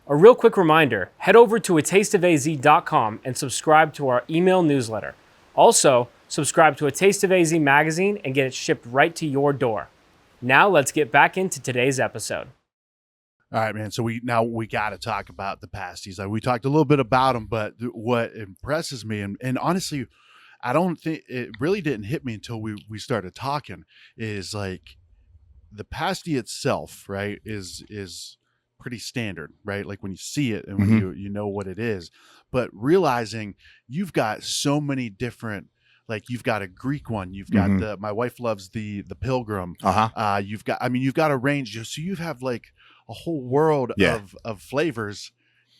Speaker 1: A real quick reminder, head over to atasteofaz.com and subscribe to our email newsletter. Also, subscribe to A Taste of AZ magazine and get it shipped right to your door. Now let's get back into today's episode.
Speaker 2: All right, man. So we got to talk about the pasties. We talked a little bit about them, but what impresses me, and honestly, I don't think it really didn't hit me until we started talking, is like the pasty itself, right, is pretty standard, right? Like when you see it and when you know what it is, but realizing you've got so many different, like you've got a Greek one, you've got my wife loves the Pilgrim. You've got a range. So you have like a whole world of flavors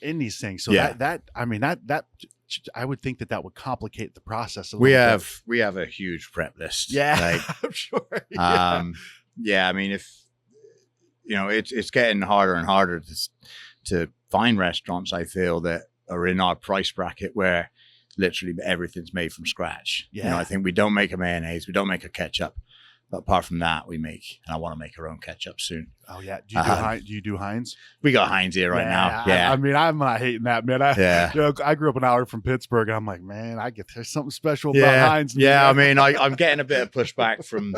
Speaker 2: in these things. So that I would think that would complicate the process a little bit.
Speaker 3: We have a huge prep list.
Speaker 2: Yeah, I'm sure.
Speaker 3: I mean, if it's getting harder and harder to find restaurants, I feel, that are in our price bracket where literally everything's made from scratch. I think we don't make a mayonnaise, we don't make a ketchup. But apart from that, and I want to make our own ketchup soon.
Speaker 2: Oh yeah, do you do Heinz?
Speaker 3: We got Heinz here right now. Yeah,
Speaker 2: I'm not hating that, man. I grew up an hour from Pittsburgh. And I'm like, man, there's something special about Heinz.
Speaker 3: Yeah, I mean, I'm getting a bit of pushback from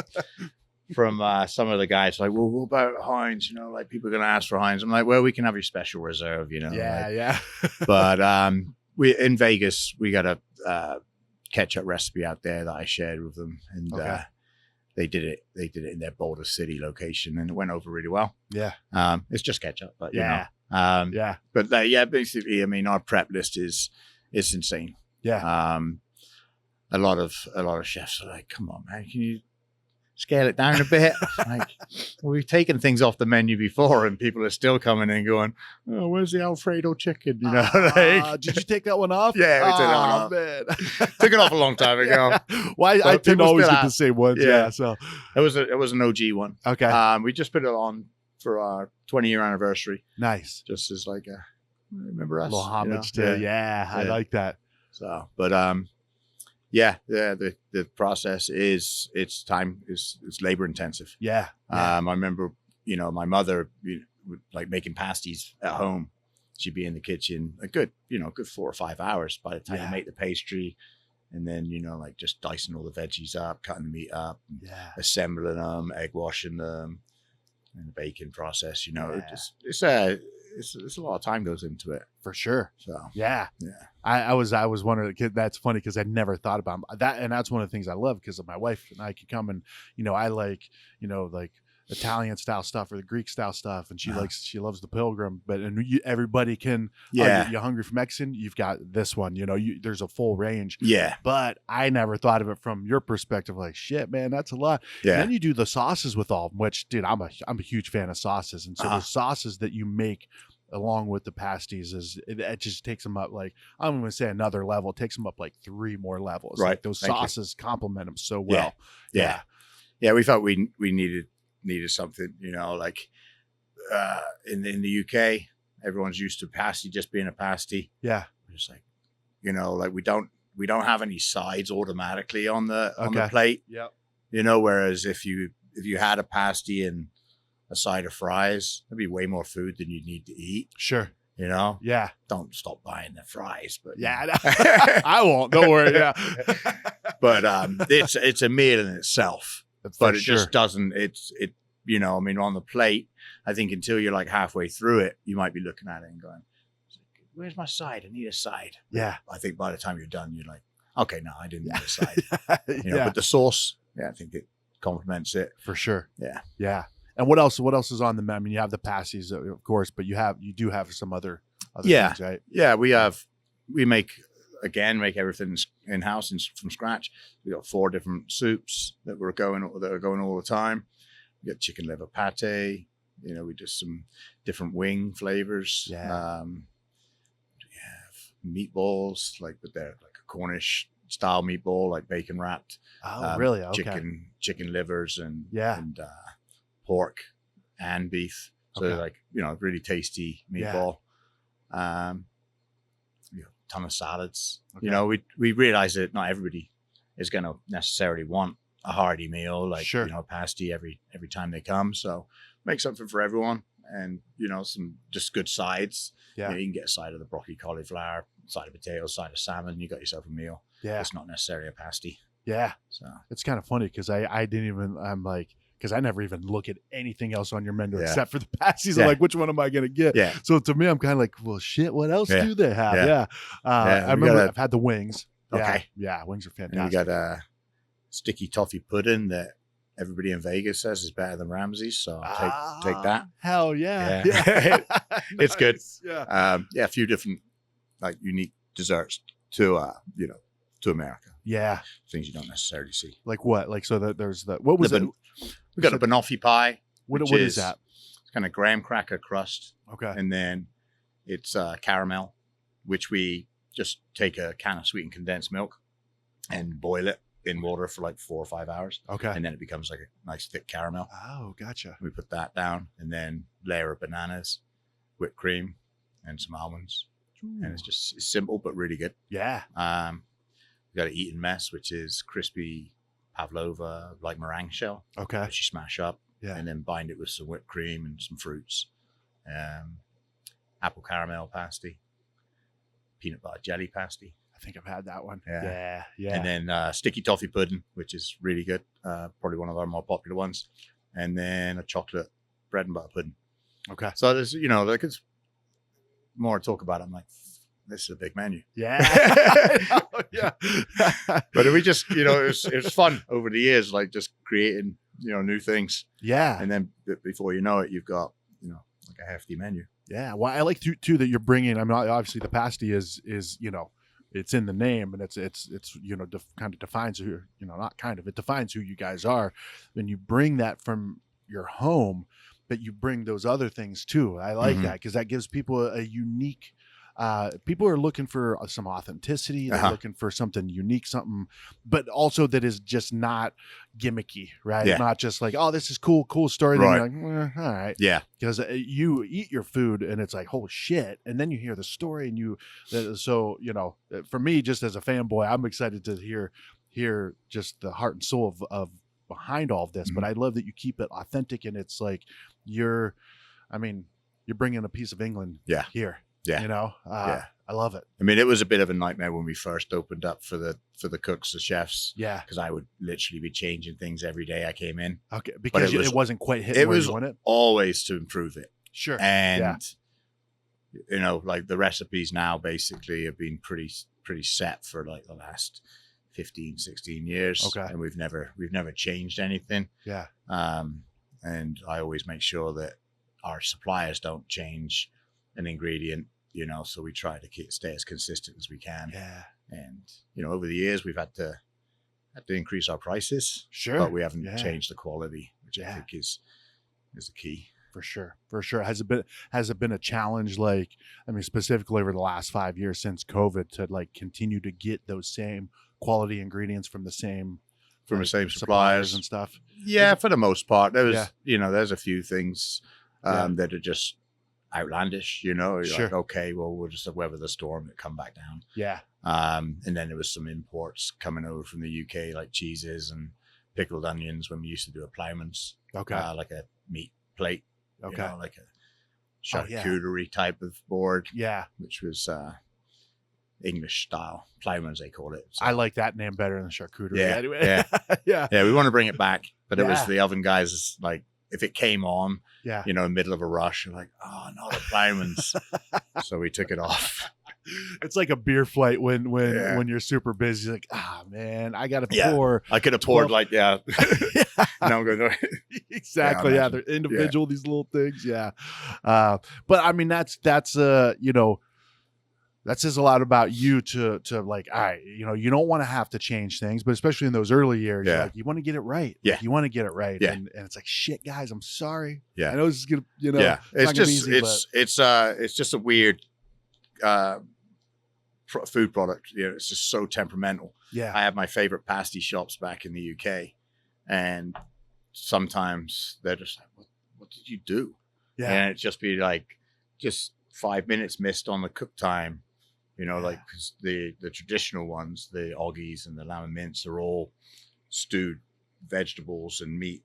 Speaker 3: some of the guys. Like, well, what about Heinz? Like people are gonna ask for Heinz. I'm like, well, we can have your special reserve.
Speaker 2: Yeah.
Speaker 3: But we in Vegas, we got a ketchup recipe out there that I shared with them, and they did it in their Boulder City location, and it went over really well.
Speaker 2: Yeah.
Speaker 3: It's just ketchup, but But basically, I mean, our prep list is insane.
Speaker 2: Yeah.
Speaker 3: A lot of chefs are like, come on, man, can you scale it down a bit? Like, we've taken things off the menu before, and people are still coming in going, oh, where's the Alfredo chicken?
Speaker 2: Did you take that one off?
Speaker 3: Yeah, we took that one off.
Speaker 2: Man.
Speaker 3: Took it off a long time ago.
Speaker 2: Well, I tend to always get the same ones. Yeah. So
Speaker 3: it was an OG one.
Speaker 2: Okay.
Speaker 3: We just put it on for our 20-year anniversary.
Speaker 2: Nice.
Speaker 3: Just as like a remember us.
Speaker 2: A little homage to. Yeah, I like that.
Speaker 3: So, but the process is it's labor intensive.
Speaker 2: Yeah.
Speaker 3: I remember, my mother would like making pasties at home. She'd be in the kitchen a good 4 or 5 hours by the time you make the pastry, and then like just dicing all the veggies up, cutting the meat up,
Speaker 2: Yeah.
Speaker 3: assembling them, egg washing them, and the baking process.
Speaker 2: Yeah.
Speaker 3: It's a lot of time goes into it
Speaker 2: For sure.
Speaker 3: so
Speaker 2: Yeah. I was wondering, that's funny because I never thought about that. And that's one of the things I love, because my wife and I can come and, I like, like Italian style stuff or the Greek style stuff. And she loves the Pilgrim, but everybody can, you're hungry for Mexican, you've got this one, there's a full range.
Speaker 3: Yeah.
Speaker 2: But I never thought of it from your perspective. Like, shit, man, that's a lot.
Speaker 3: Yeah.
Speaker 2: And then you do the sauces with all of them, which, dude, I'm a huge fan of sauces. And so the sauces that you make along with the pasties it just takes them up, like, I'm going to say another level. It takes them up like 3 more levels.
Speaker 3: Right.
Speaker 2: Like those
Speaker 3: Thank
Speaker 2: sauces complement them so well.
Speaker 3: Yeah. We thought we needed something, like in the UK, everyone's used to pasty just being a pasty.
Speaker 2: Yeah.
Speaker 3: We're just like, like we don't have any sides automatically on the plate.
Speaker 2: Yep.
Speaker 3: Whereas if you had a pasty and a side of fries, there'd be way more food than you need to eat.
Speaker 2: Sure. Yeah.
Speaker 3: Don't stop buying the fries, but
Speaker 2: yeah, I won't. Don't worry. Yeah.
Speaker 3: But it's a meal in itself. But it just doesn't. On the plate, I think until you're like halfway through it, you might be looking at it and going, "Where's my side? I need a side."
Speaker 2: Yeah.
Speaker 3: I think by the time you're done, you're like, "Okay, no, I didn't need a side." But the sauce, I think it complements it
Speaker 2: for sure.
Speaker 3: Yeah.
Speaker 2: Yeah. And what else is on the menu? I mean, you have the pasties, of course, but you do have some other things, right?
Speaker 3: Yeah, we make everything in house from scratch. We got 4 different soups that are going all the time. We got chicken liver pate. We do some different wing flavors.
Speaker 2: Yeah.
Speaker 3: We have meatballs, but they're like a Cornish style meatball, like bacon wrapped.
Speaker 2: Oh, really? Okay.
Speaker 3: Chicken livers and pork and beef. So really tasty meatball.
Speaker 2: Yeah.
Speaker 3: Ton of salads. Okay. We realize that not everybody is going to necessarily want a hearty meal, like pasty every time they come. So make something for everyone, and some just good sides.
Speaker 2: Yeah.
Speaker 3: You can get a side of the broccoli, cauliflower, side of potatoes, side of salmon. You got yourself a meal.
Speaker 2: Yeah.
Speaker 3: It's not necessarily a pasty.
Speaker 2: Yeah.
Speaker 3: So
Speaker 2: it's kind of funny because because I never even look at anything else on your menu except for the pasties. I'm like, which one am I going to get?
Speaker 3: Yeah.
Speaker 2: So to me, I'm kind of like, well, shit, what else do they have? Yeah. I remember I've had the wings.
Speaker 3: Okay.
Speaker 2: Yeah. Wings are fantastic.
Speaker 3: And we got a sticky toffee pudding that everybody in Vegas says is better than Ramsay's. So I'll take that.
Speaker 2: Hell yeah.
Speaker 3: It's good.
Speaker 2: Yeah.
Speaker 3: A few different unique desserts to America.
Speaker 2: Yeah.
Speaker 3: Things you don't necessarily see.
Speaker 2: Like what? Like, so that there's what was it?
Speaker 3: We got a banoffee pie.
Speaker 2: What is that?
Speaker 3: It's kind of graham cracker crust.
Speaker 2: Okay.
Speaker 3: And then it's caramel, which we just take a can of sweetened condensed milk and boil it in water for like 4 or 5 hours.
Speaker 2: Okay.
Speaker 3: And then it becomes like a nice thick caramel.
Speaker 2: Oh, gotcha.
Speaker 3: We put that down and then layer of bananas, whipped cream, and some almonds. Ooh. And it's simple but really good.
Speaker 2: Yeah.
Speaker 3: We got an eaten mess, which is crispy pavlova, like meringue shell.
Speaker 2: Okay.
Speaker 3: Which you smash up.
Speaker 2: Yeah.
Speaker 3: And then bind it with some whipped cream and some fruits. Apple caramel pasty. Peanut butter jelly pasty.
Speaker 2: I think I've had that one.
Speaker 3: Yeah.
Speaker 2: Yeah.
Speaker 3: And then sticky toffee pudding, which is really good. Probably one of our more popular ones. And then a chocolate bread and butter pudding.
Speaker 2: Okay.
Speaker 3: So there's, it's more talk about it. I'm like, this is a big menu.
Speaker 2: Yeah. Yeah.
Speaker 3: But we just, it was fun over the years, like just creating, new things.
Speaker 2: Yeah.
Speaker 3: And then before you know it, you've got, like a hefty menu.
Speaker 2: Yeah. Well, I like too that you're bringing, I mean, obviously the pasty is, it's in the name, and it's kind of defines who, it defines who you guys are. And you bring that from your home, but you bring those other things too. I like that because that gives people a unique, people are looking for some authenticity. They're looking for something unique, but also that is just not gimmicky, right?
Speaker 3: Yeah.
Speaker 2: Not just like, oh, this is cool story.
Speaker 3: Right.
Speaker 2: Then you're like, all right.
Speaker 3: Yeah.
Speaker 2: Because you eat your food and it's like, holy shit. And then you hear the story and for me, just as a fanboy, I'm excited to hear just the heart and soul of behind all of this. But I love that you keep it authentic, and it's like you're bringing a piece of England here.
Speaker 3: Yeah.
Speaker 2: I love it.
Speaker 3: I mean, it was a bit of a nightmare when we first opened up for the cooks, the chefs.
Speaker 2: Yeah.
Speaker 3: Because I would literally be changing things every day I came in.
Speaker 2: Okay. Because it wasn't quite hitting
Speaker 3: it
Speaker 2: where
Speaker 3: was
Speaker 2: you want it.
Speaker 3: always to improve it.
Speaker 2: Sure.
Speaker 3: And, you know, like the recipes now basically have been pretty set for like the last 15, 16 years.
Speaker 2: Okay.
Speaker 3: And we've never changed anything.
Speaker 2: Yeah.
Speaker 3: And I always make sure that our suppliers don't change an ingredient, you know, so we try to stay as consistent as we can.
Speaker 2: Yeah.
Speaker 3: And, you know, over the years we've had to increase our prices.
Speaker 2: Sure.
Speaker 3: But we haven't changed the quality, which I think is the key.
Speaker 2: For sure. Has it been a challenge, like, I mean, specifically over the last 5 years since COVID, to like continue to get those same quality ingredients from the same
Speaker 3: suppliers
Speaker 2: and stuff?
Speaker 3: Yeah, for the most part. There's a few things that are just outlandish, you know. You're like, okay, well, we'll just weather the storm and come back down.
Speaker 2: Yeah.
Speaker 3: And then there was some imports coming over from the UK, like cheeses and pickled onions when we used to do a ploughman's.
Speaker 2: Okay.
Speaker 3: Like a meat plate.
Speaker 2: Okay.
Speaker 3: You know, like a charcuterie type of board.
Speaker 2: Yeah.
Speaker 3: Which was English style. Ploughman's, they call it. So.
Speaker 2: I like that name better than charcuterie.
Speaker 3: Yeah.
Speaker 2: Anyway.
Speaker 3: Yeah. We want to bring it back. But it was the oven guys, like, if it came on, you know, in the middle of a rush, you're like, oh, no, the Ploughman's. So we took it off.
Speaker 2: It's like a beer flight when you're super busy. Like, man, I got to pour.
Speaker 3: I could have poured like, Now I'm going
Speaker 2: exactly. Yeah, they're individual, these little things. Yeah. But I mean, that's you know, that says a lot about you to like, all right, you know, you don't want to have to change things, but especially in those early years, like, you want to get it right.
Speaker 3: Yeah.
Speaker 2: Like, you want to get it right.
Speaker 3: Yeah.
Speaker 2: And it's like, shit, guys, I'm sorry.
Speaker 3: Yeah.
Speaker 2: I know this is going to, you know,
Speaker 3: it's just, it's just a weird, food product. You know, it's just so temperamental.
Speaker 2: Yeah.
Speaker 3: I have my favorite pasty shops back in the UK, and sometimes they're just like, what did you do? Yeah. And it'd just be like, just 5 minutes missed on the cook time. You know, like, cause the traditional ones, the oggies and the lamb and mince, are all stewed vegetables and meat,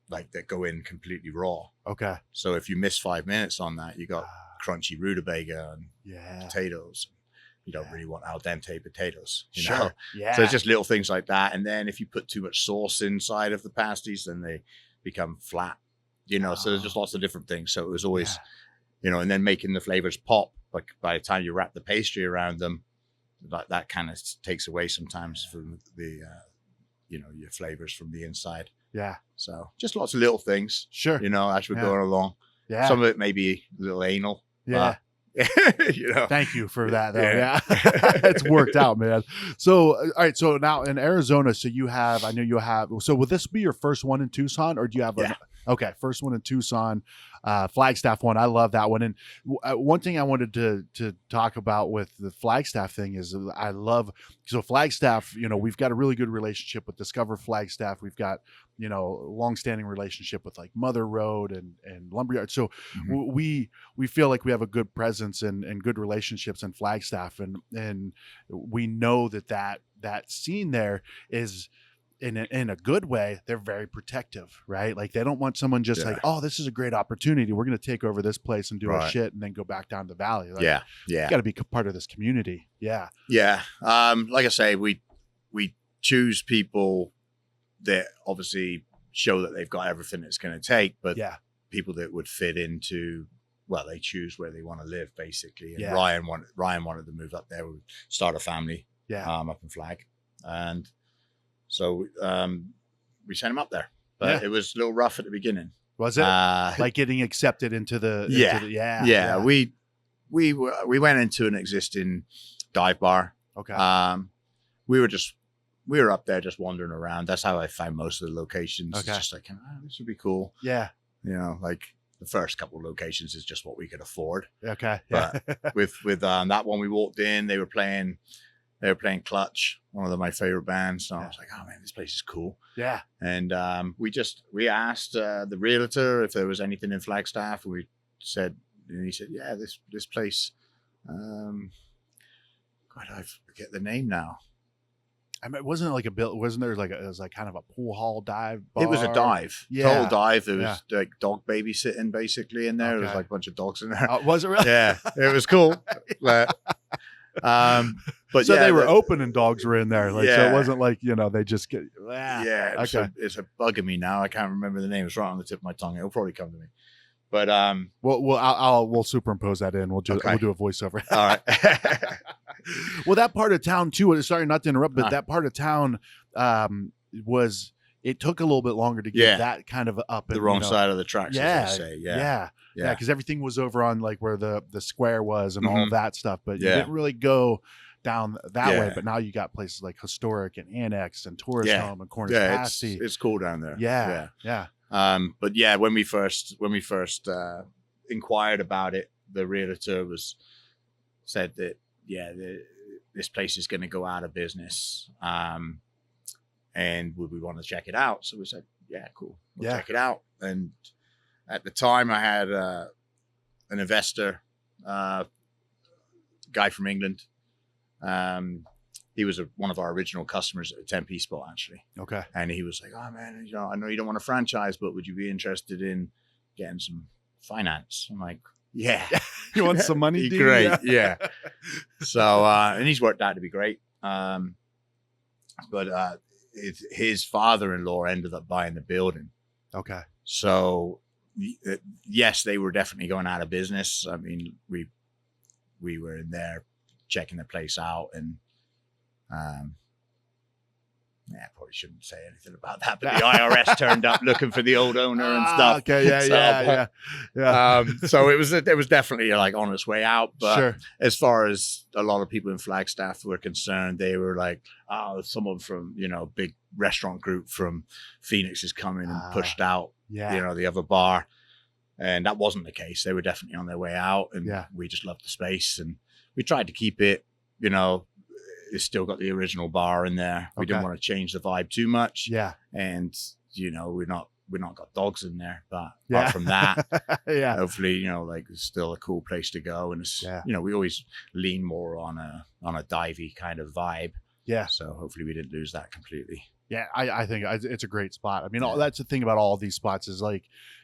Speaker 3: like, that go in completely raw. Okay. So if you miss 5 minutes on that, you got crunchy rutabaga and potatoes. You don't really want al dente potatoes, you know? Yeah. So it's just little things like that. And then if you put too much sauce inside of the pasties, then they become flat, you know? So there's just lots of different things. So it was always, you know, and then making the flavors pop. Like, by the time you wrap the pastry around them, that kind of takes away sometimes from the, you know, your flavors from the inside. Yeah. So just lots of little things. Sure. You know, as we're going along. Yeah. Some of it may be a little anal. Yeah. You know. Thank you for that, though. Yeah. It's worked out, man. So, all right. So now in Arizona, so would this be your first one in Tucson, or do you have okay, first one in Tucson, Flagstaff one. I love that one. And one thing I wanted to talk about with the Flagstaff thing is so Flagstaff, you know, we've got a really good relationship with Discover Flagstaff. We've got, you know, longstanding relationship with like Mother Road and Lumberyard. So we feel like we have a good presence and good relationships in Flagstaff. And we know that scene there is, in a good way, they're very protective, right? Like, they don't want someone just like, oh, this is a great opportunity, we're going to take over this place and do our shit and then go back down the valley. Like, you got to be part of this community. Yeah. Like I say, we choose people that obviously show that they've got everything it's going to take, but people that would fit into, well, they choose where they want to live, basically. And Ryan wanted to move up there, start a family up in Flag, and so we sent him up there, but it was a little rough at the beginning. Was it like getting accepted into the? We went into an existing dive bar. Okay. We were up there just wandering around. That's how I found most of the locations. Okay. It's just like, this would be cool. Yeah. You know, like, the first couple of locations is just what we could afford. Okay. But with that one, we walked in, they were playing Clutch, one of my favorite bands. So I was like, oh man, this place is cool. Yeah. And we asked the realtor if there was anything in Flagstaff. And he said, yeah, this place. God, I forget the name now. I mean, wasn't there like it was like kind of a pool hall dive bar? It was a dive. Total dive. There was like dog babysitting basically in there. Okay. There was like a bunch of dogs in there. Was it really? Yeah. It was cool. But
Speaker 2: so
Speaker 3: yeah,
Speaker 2: they were open and dogs were in there. Like, so
Speaker 3: Yeah.
Speaker 2: it wasn't like, they just get,
Speaker 3: okay. It's a bugging me now. I can't remember the name. It's right on the tip of my tongue. It'll probably come to me. But
Speaker 2: we'll superimpose that in. We'll do a voiceover.
Speaker 3: All right.
Speaker 2: Well, that part of town too. Sorry, not to interrupt, but that part of town it took a little bit longer to get that kind of up
Speaker 3: the wrong side of the tracks. As they say.
Speaker 2: Yeah. Because everything was over on like where the square was and all of that stuff, but you didn't really go down that way. But now you got places like Historic and Annex and Tourist Home and Cornish Pasty.
Speaker 3: It's cool down there.
Speaker 2: Yeah.
Speaker 3: But yeah, when we first inquired about it, the realtor said that this place is going to go out of business, and would we want to check it out? So we said, yeah, cool, we'll check it out. And at the time, I had an investor, guy from England. He was one of our original customers at the Tempe spot, actually.
Speaker 2: Okay.
Speaker 3: And he was like, oh, man, I know you don't want to franchise, but would you be interested in getting some finance? I'm like, yeah.
Speaker 2: You want some money, dude?
Speaker 3: Great, yeah. So, and he's worked out to be great. But his father-in-law ended up buying the building.
Speaker 2: Okay.
Speaker 3: So, yes, they were definitely going out of business. I mean, we were in there checking the place out, and I probably shouldn't say anything about that, but the IRS turned up looking for the old owner and stuff.
Speaker 2: Okay, yeah.
Speaker 3: So it was definitely like on its way out. But as far as a lot of people in Flagstaff were concerned, they were like, oh, someone from, big restaurant group from Phoenix is coming and pushed out, the other bar. And that wasn't the case. They were definitely on their way out, and we just loved the space, and we tried to keep it, it's still got the original bar in there. We didn't want to change the vibe too much.
Speaker 2: Yeah.
Speaker 3: And, we're not got dogs in there, but apart from that, hopefully, it's still a cool place to go. And it's, we always lean more on a divey kind of vibe. Yeah. So hopefully we didn't lose that completely.
Speaker 2: Yeah, I think it's a great spot. I mean, that's the thing about all these spots is like,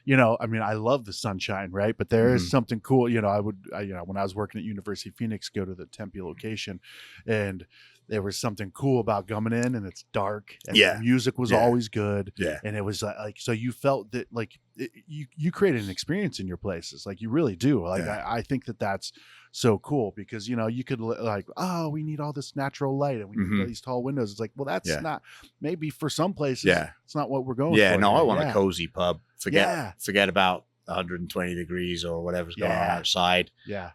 Speaker 2: I love the sunshine, right? But there is something cool. When I was working at University of Phoenix, go to the Tempe location, and there was something cool about coming in, and it's dark, and the music was always good. Yeah. And it was like, so you felt that like you created an experience in your places. Like you really do. Like I think that's so cool because, you could like, oh, we need all this natural light and we need these tall windows. It's like, well, that's not maybe for some places. Yeah. It's not what we're going for.
Speaker 3: Yeah. No, I want a cozy pub. Forget about 120 degrees or whatever's going on outside. Yeah.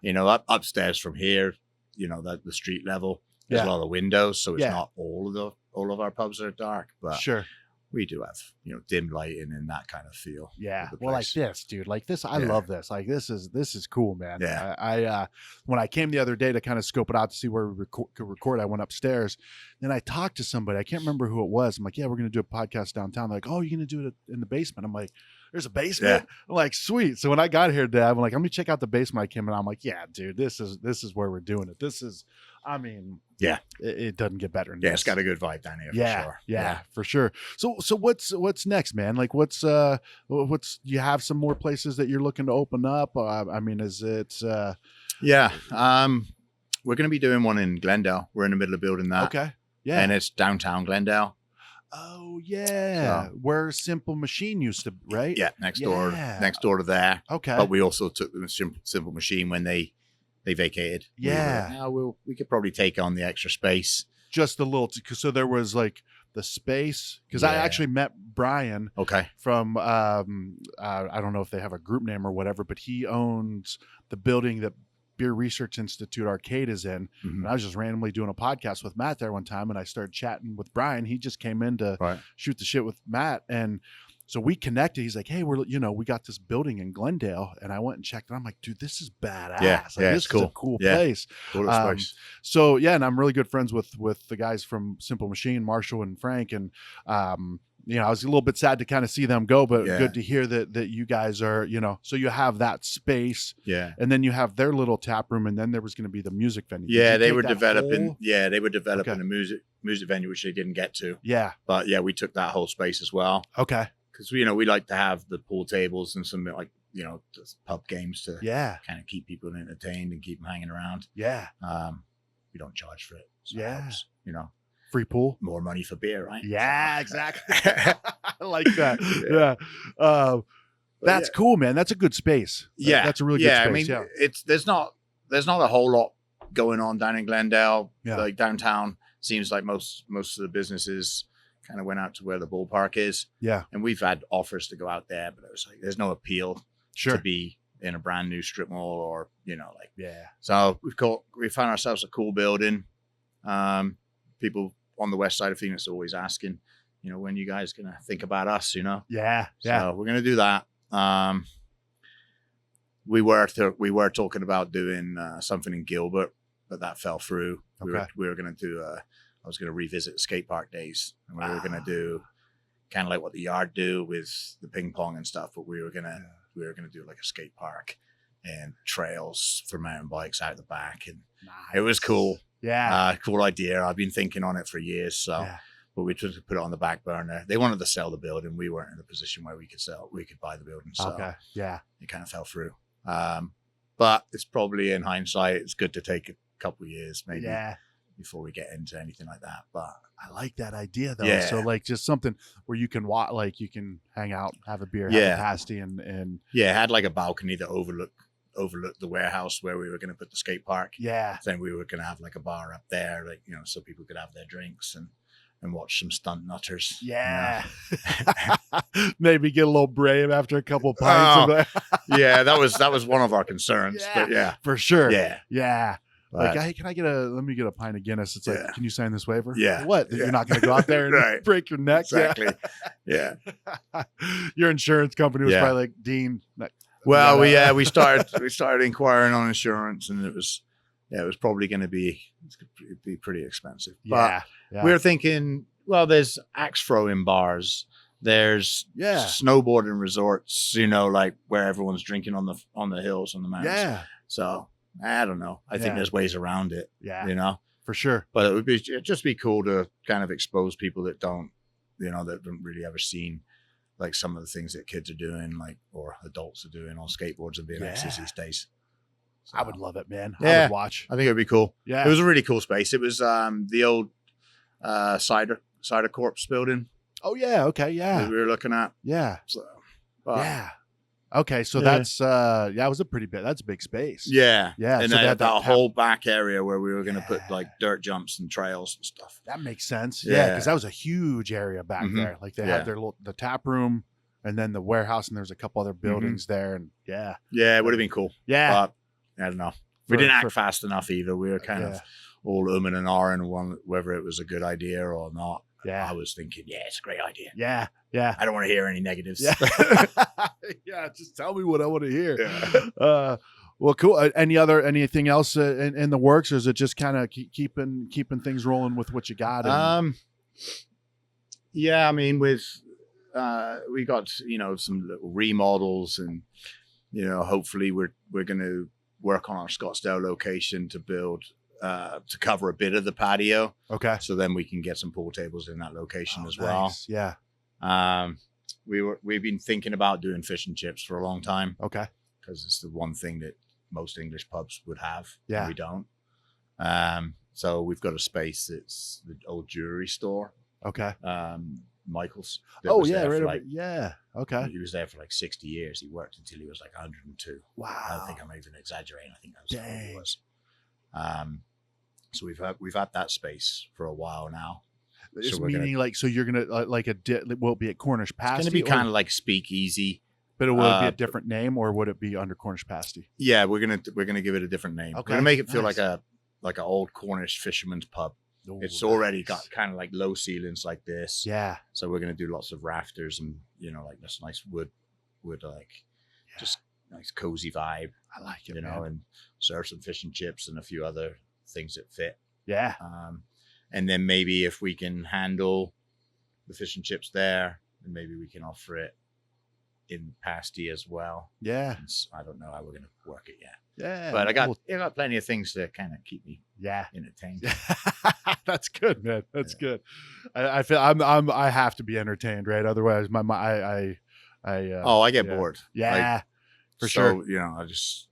Speaker 3: Upstairs from here, the street level, there's a lot of windows. So it's not all of our pubs are dark, but we do have, dim lighting and that kind of feel.
Speaker 2: Yeah. Well, like this, dude, like this, I love this. Like this is cool, man. Yeah. I when I came the other day to kind of scope it out to see where we could record, I went upstairs. Then I talked to somebody. I can't remember who it was. I'm like, yeah, we're going to do a podcast downtown. They're like, oh, you're going to do it in the basement. I'm like, there's a basement? Yeah. I'm like, sweet. So when I got here, Dad, I'm like, let me check out the basement. I came in. I'm like, yeah, dude, this is where we're doing it. This is, it doesn't get better than this.
Speaker 3: It's got a good vibe down here for sure.
Speaker 2: Yeah, for sure. So what's next, man? Like what's you have some more places that you're looking to open up? Is it
Speaker 3: we're going to be doing one in Glendale. We're in the middle of building that.
Speaker 2: Okay. Yeah.
Speaker 3: And it's downtown Glendale.
Speaker 2: Oh yeah. Where Simple Machine used to, right?
Speaker 3: Yeah, next door to there.
Speaker 2: Okay.
Speaker 3: But we also took the Simple Machine when they vacated.
Speaker 2: Yeah.
Speaker 3: We could probably take on the extra space.
Speaker 2: Just a little, so there was like the space, because I actually met Brian.
Speaker 3: Okay.
Speaker 2: From I don't know if they have a group name or whatever, but he owns the building that Beer Research Institute Arcade is in. And I was just randomly doing a podcast with Matt there one time, and I started chatting with Brian. He just came in to shoot the shit with Matt, and so we connected. He's like, hey, we got this building in Glendale, and I went and checked it. I'm like, dude, this is badass.
Speaker 3: Yeah,
Speaker 2: this is a cool place.
Speaker 3: Cool space.
Speaker 2: So and I'm really good friends with the guys from Simple Machine, Marshall and Frank, and I was a little bit sad to kind of see them go, but good to hear that you guys are, so you have that space, and then you have their little tap room, and then there was going to be the music venue.
Speaker 3: Yeah, they were developing. A music venue which they didn't get to.
Speaker 2: Yeah,
Speaker 3: but we took that whole space as well.
Speaker 2: Okay.
Speaker 3: Because we like to have the pool tables and some just pub games to kind of keep people entertained and keep them hanging around.
Speaker 2: Yeah.
Speaker 3: we don't charge for it. So it
Speaker 2: Yeah.
Speaker 3: helps, you know,
Speaker 2: Free pool.
Speaker 3: more money for beer, right?
Speaker 2: Yeah,
Speaker 3: So-
Speaker 2: exactly. I like that. Yeah. That's cool, man. That's a good space.
Speaker 3: Yeah,
Speaker 2: That's a really good space.
Speaker 3: I mean,
Speaker 2: yeah.
Speaker 3: there's not a whole lot going on down in Glendale.
Speaker 2: Yeah.
Speaker 3: Like downtown, seems like most of the businesses kind of went out to where the ballpark is.
Speaker 2: Yeah.
Speaker 3: And we've had offers to go out there, but it was like there's no appeal
Speaker 2: Sure.
Speaker 3: to be in a brand new strip mall or like.
Speaker 2: Yeah.
Speaker 3: So we found ourselves a cool building. People on the west side of Phoenix are always asking, when you guys gonna think about us?
Speaker 2: Yeah. Yeah.
Speaker 3: So we're gonna do that. We were talking about doing something in Gilbert, but that fell through.
Speaker 2: Okay.
Speaker 3: We were going to do. I was going to revisit the skate park days, and we were going to do kind of like what the Yard do with the ping pong and stuff. But we were gonna do like a skate park and trails for mountain bikes out the back, and it was cool.
Speaker 2: Yeah.
Speaker 3: Cool idea. I've been thinking on it for years. So.
Speaker 2: Yeah.
Speaker 3: But we just put it on the back burner. They wanted to sell the building. We weren't in a position where we could buy the building. So
Speaker 2: Okay. Yeah.
Speaker 3: it kind of fell through. But it's probably in hindsight, it's good to take a couple of years maybe before we get into anything like that. But
Speaker 2: I like that idea though.
Speaker 3: Yeah.
Speaker 2: So like just something where you can walk, like you can hang out, have a beer,
Speaker 3: Yeah.
Speaker 2: have a pasty, and
Speaker 3: yeah, it had like a balcony that overlooked the warehouse where we were going to put the skate park.
Speaker 2: yeah.
Speaker 3: Then we were going to have like a bar up there, like, so people could have their drinks and watch some stunt nutters.
Speaker 2: Yeah. Maybe get a little brave after a couple pints.
Speaker 3: Oh,
Speaker 2: of that.
Speaker 3: Yeah, that was one of our concerns.
Speaker 2: Yeah.
Speaker 3: But yeah.
Speaker 2: For sure.
Speaker 3: Yeah.
Speaker 2: Yeah.
Speaker 3: But,
Speaker 2: Like, hey, can I let me get a pint of Guinness? It's like,
Speaker 3: Yeah.
Speaker 2: can you sign this waiver?
Speaker 3: Yeah.
Speaker 2: What?
Speaker 3: Yeah.
Speaker 2: You're not going to go out there and
Speaker 3: Right.
Speaker 2: break your neck?
Speaker 3: exactly. Yeah.
Speaker 2: Yeah. Your insurance company was
Speaker 3: Yeah.
Speaker 2: probably like, Dean.
Speaker 3: Well,
Speaker 2: Yeah.
Speaker 3: we started inquiring on insurance, and it was probably going to be pretty expensive.
Speaker 2: Yeah.
Speaker 3: But we were thinking, well, there's axe throwing bars, there's
Speaker 2: Yeah.
Speaker 3: snowboarding resorts, like where everyone's drinking on the hills on the mountains.
Speaker 2: Yeah.
Speaker 3: So I don't know. I think
Speaker 2: Yeah.
Speaker 3: there's ways around it.
Speaker 2: Yeah. For sure.
Speaker 3: But it'd just be cool to kind of expose people that don't really ever seen like some of the things that kids are doing, like, or adults are doing on skateboards and BMXs these days. So,
Speaker 2: I would love it, man. I
Speaker 3: Yeah.
Speaker 2: would watch.
Speaker 3: I think it'd be cool.
Speaker 2: Yeah.
Speaker 3: It was a really cool space. It was the old Cider Corpse building
Speaker 2: Oh, yeah. Okay.
Speaker 3: that
Speaker 2: Yeah.
Speaker 3: we were looking at.
Speaker 2: Yeah.
Speaker 3: So, but,
Speaker 2: Yeah. Okay. So
Speaker 3: Yeah.
Speaker 2: that's, it was that's a big space.
Speaker 3: yeah.
Speaker 2: Yeah.
Speaker 3: And
Speaker 2: so
Speaker 3: then
Speaker 2: that
Speaker 3: that whole back area where we were going to put
Speaker 2: Yeah.
Speaker 3: like dirt jumps and trails and stuff.
Speaker 2: that makes sense.
Speaker 3: Yeah.
Speaker 2: Yeah. Cause that was a huge area back
Speaker 3: Mhm.
Speaker 2: there. Like they
Speaker 3: Yeah.
Speaker 2: had the tap room and then the warehouse, and there's a couple other buildings there. And yeah.
Speaker 3: Yeah, it would have been cool.
Speaker 2: Yeah.
Speaker 3: But I don't know. We didn't act
Speaker 2: for-
Speaker 3: fast enough either. We were kind of all umming and ahhing on whether it was a good idea or not. I
Speaker 2: Yeah.
Speaker 3: was thinking, yeah, it's a great idea.
Speaker 2: Yeah. Yeah.
Speaker 3: I don't want to hear any negatives.
Speaker 2: Yeah. Yeah. Just tell me what I want to hear.
Speaker 3: Yeah.
Speaker 2: Well, cool. Anything else in the works, or is it just kind of keeping things rolling with what you got?
Speaker 3: Yeah, I mean, with we got some little remodels, and hopefully we're going to work on our Scottsdale location to build to cover a bit of the patio,
Speaker 2: Okay.
Speaker 3: so then we can get some pool tables in that location
Speaker 2: Oh,
Speaker 3: as well.
Speaker 2: nice. Yeah.
Speaker 3: We've been thinking about doing fish and chips for a long time,
Speaker 2: Okay.
Speaker 3: because it's the one thing that most English pubs would have.
Speaker 2: Yeah.
Speaker 3: And we don't. So we've got a space that's the old jewelry store,
Speaker 2: Okay.
Speaker 3: Michael's. that
Speaker 2: Oh
Speaker 3: was
Speaker 2: yeah.
Speaker 3: there
Speaker 2: Right.
Speaker 3: for like,
Speaker 2: Yeah. Okay.
Speaker 3: he was there for like 60 years. He worked until he was like 102. I
Speaker 2: Wow.
Speaker 3: don't think I'm even exaggerating. I think that was what
Speaker 2: Dang.
Speaker 3: it was. So we've had that space for a while now.
Speaker 2: It's
Speaker 3: So we're gonna-
Speaker 2: meaning like, so you're gonna will it be at Cornish
Speaker 3: It's
Speaker 2: Pasty?
Speaker 3: going to be
Speaker 2: or-
Speaker 3: kind of like speakeasy.
Speaker 2: but will it be
Speaker 3: uh,
Speaker 2: a different name, or would it be under Cornish Pasty?
Speaker 3: Yeah, we're gonna give it a different name.
Speaker 2: Okay,
Speaker 3: We're gonna make it feel
Speaker 2: nice.
Speaker 3: like an old Cornish fisherman's pub.
Speaker 2: Oh,
Speaker 3: It's already
Speaker 2: nice.
Speaker 3: got kind of like low ceilings like this.
Speaker 2: Yeah.
Speaker 3: So we're gonna do lots of rafters and like this nice wood like
Speaker 2: Yeah.
Speaker 3: just nice cozy vibe,
Speaker 2: I like it.
Speaker 3: and serve some fish and chips and a few other things that fit.
Speaker 2: Yeah.
Speaker 3: And then maybe if we can handle the fish and chips there, then maybe we can offer it in pasty as well.
Speaker 2: Yeah.
Speaker 3: I don't know how we're gonna work it yet.
Speaker 2: Yeah.
Speaker 3: But I got
Speaker 2: Cool.
Speaker 3: plenty of things to kind of keep me
Speaker 2: Yeah.
Speaker 3: entertained.
Speaker 2: That's good, man. That's
Speaker 3: Yeah.
Speaker 2: good. I feel I have to be entertained, right? Otherwise, I
Speaker 3: I get
Speaker 2: yeah.
Speaker 3: bored.
Speaker 2: Yeah, for
Speaker 3: So,
Speaker 2: sure.
Speaker 3: I just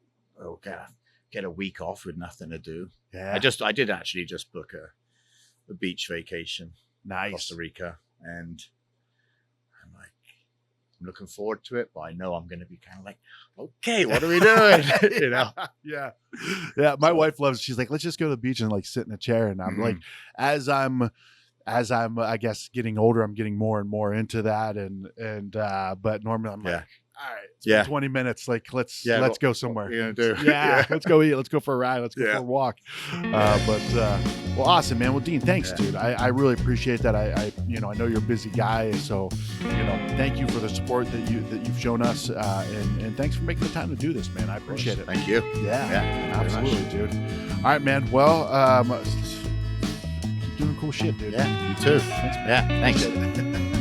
Speaker 3: get a week off with nothing to do.
Speaker 2: Yeah.
Speaker 3: I did actually just book a beach vacation,
Speaker 2: Nice.
Speaker 3: Costa Rica, and I'm like, I'm looking forward to it, but I know I'm going to be kind of like, okay, what are we doing? You know?
Speaker 2: Yeah. My wife loves, she's like, let's just go to the beach and like sit in a chair. And I'm like, as I'm, I guess, getting older, I'm getting more and more into that. But normally I'm like, all right, it's been 20 minutes. Like, let's go somewhere.
Speaker 3: What are you going to do?
Speaker 2: Yeah, let's go eat. Let's go for a ride. Let's go for a walk. Well, awesome, man. Well, Dean, thanks, dude. I really appreciate that. I know you're a busy guy, so thank you for the support that you've shown us, and thanks for making the time to do this, man. I appreciate it.
Speaker 3: Thank you.
Speaker 2: Yeah, absolutely, dude. All right, man. Well, keep doing cool shit, dude.
Speaker 3: Yeah, you too.
Speaker 2: Thanks, man.
Speaker 3: Yeah, thanks.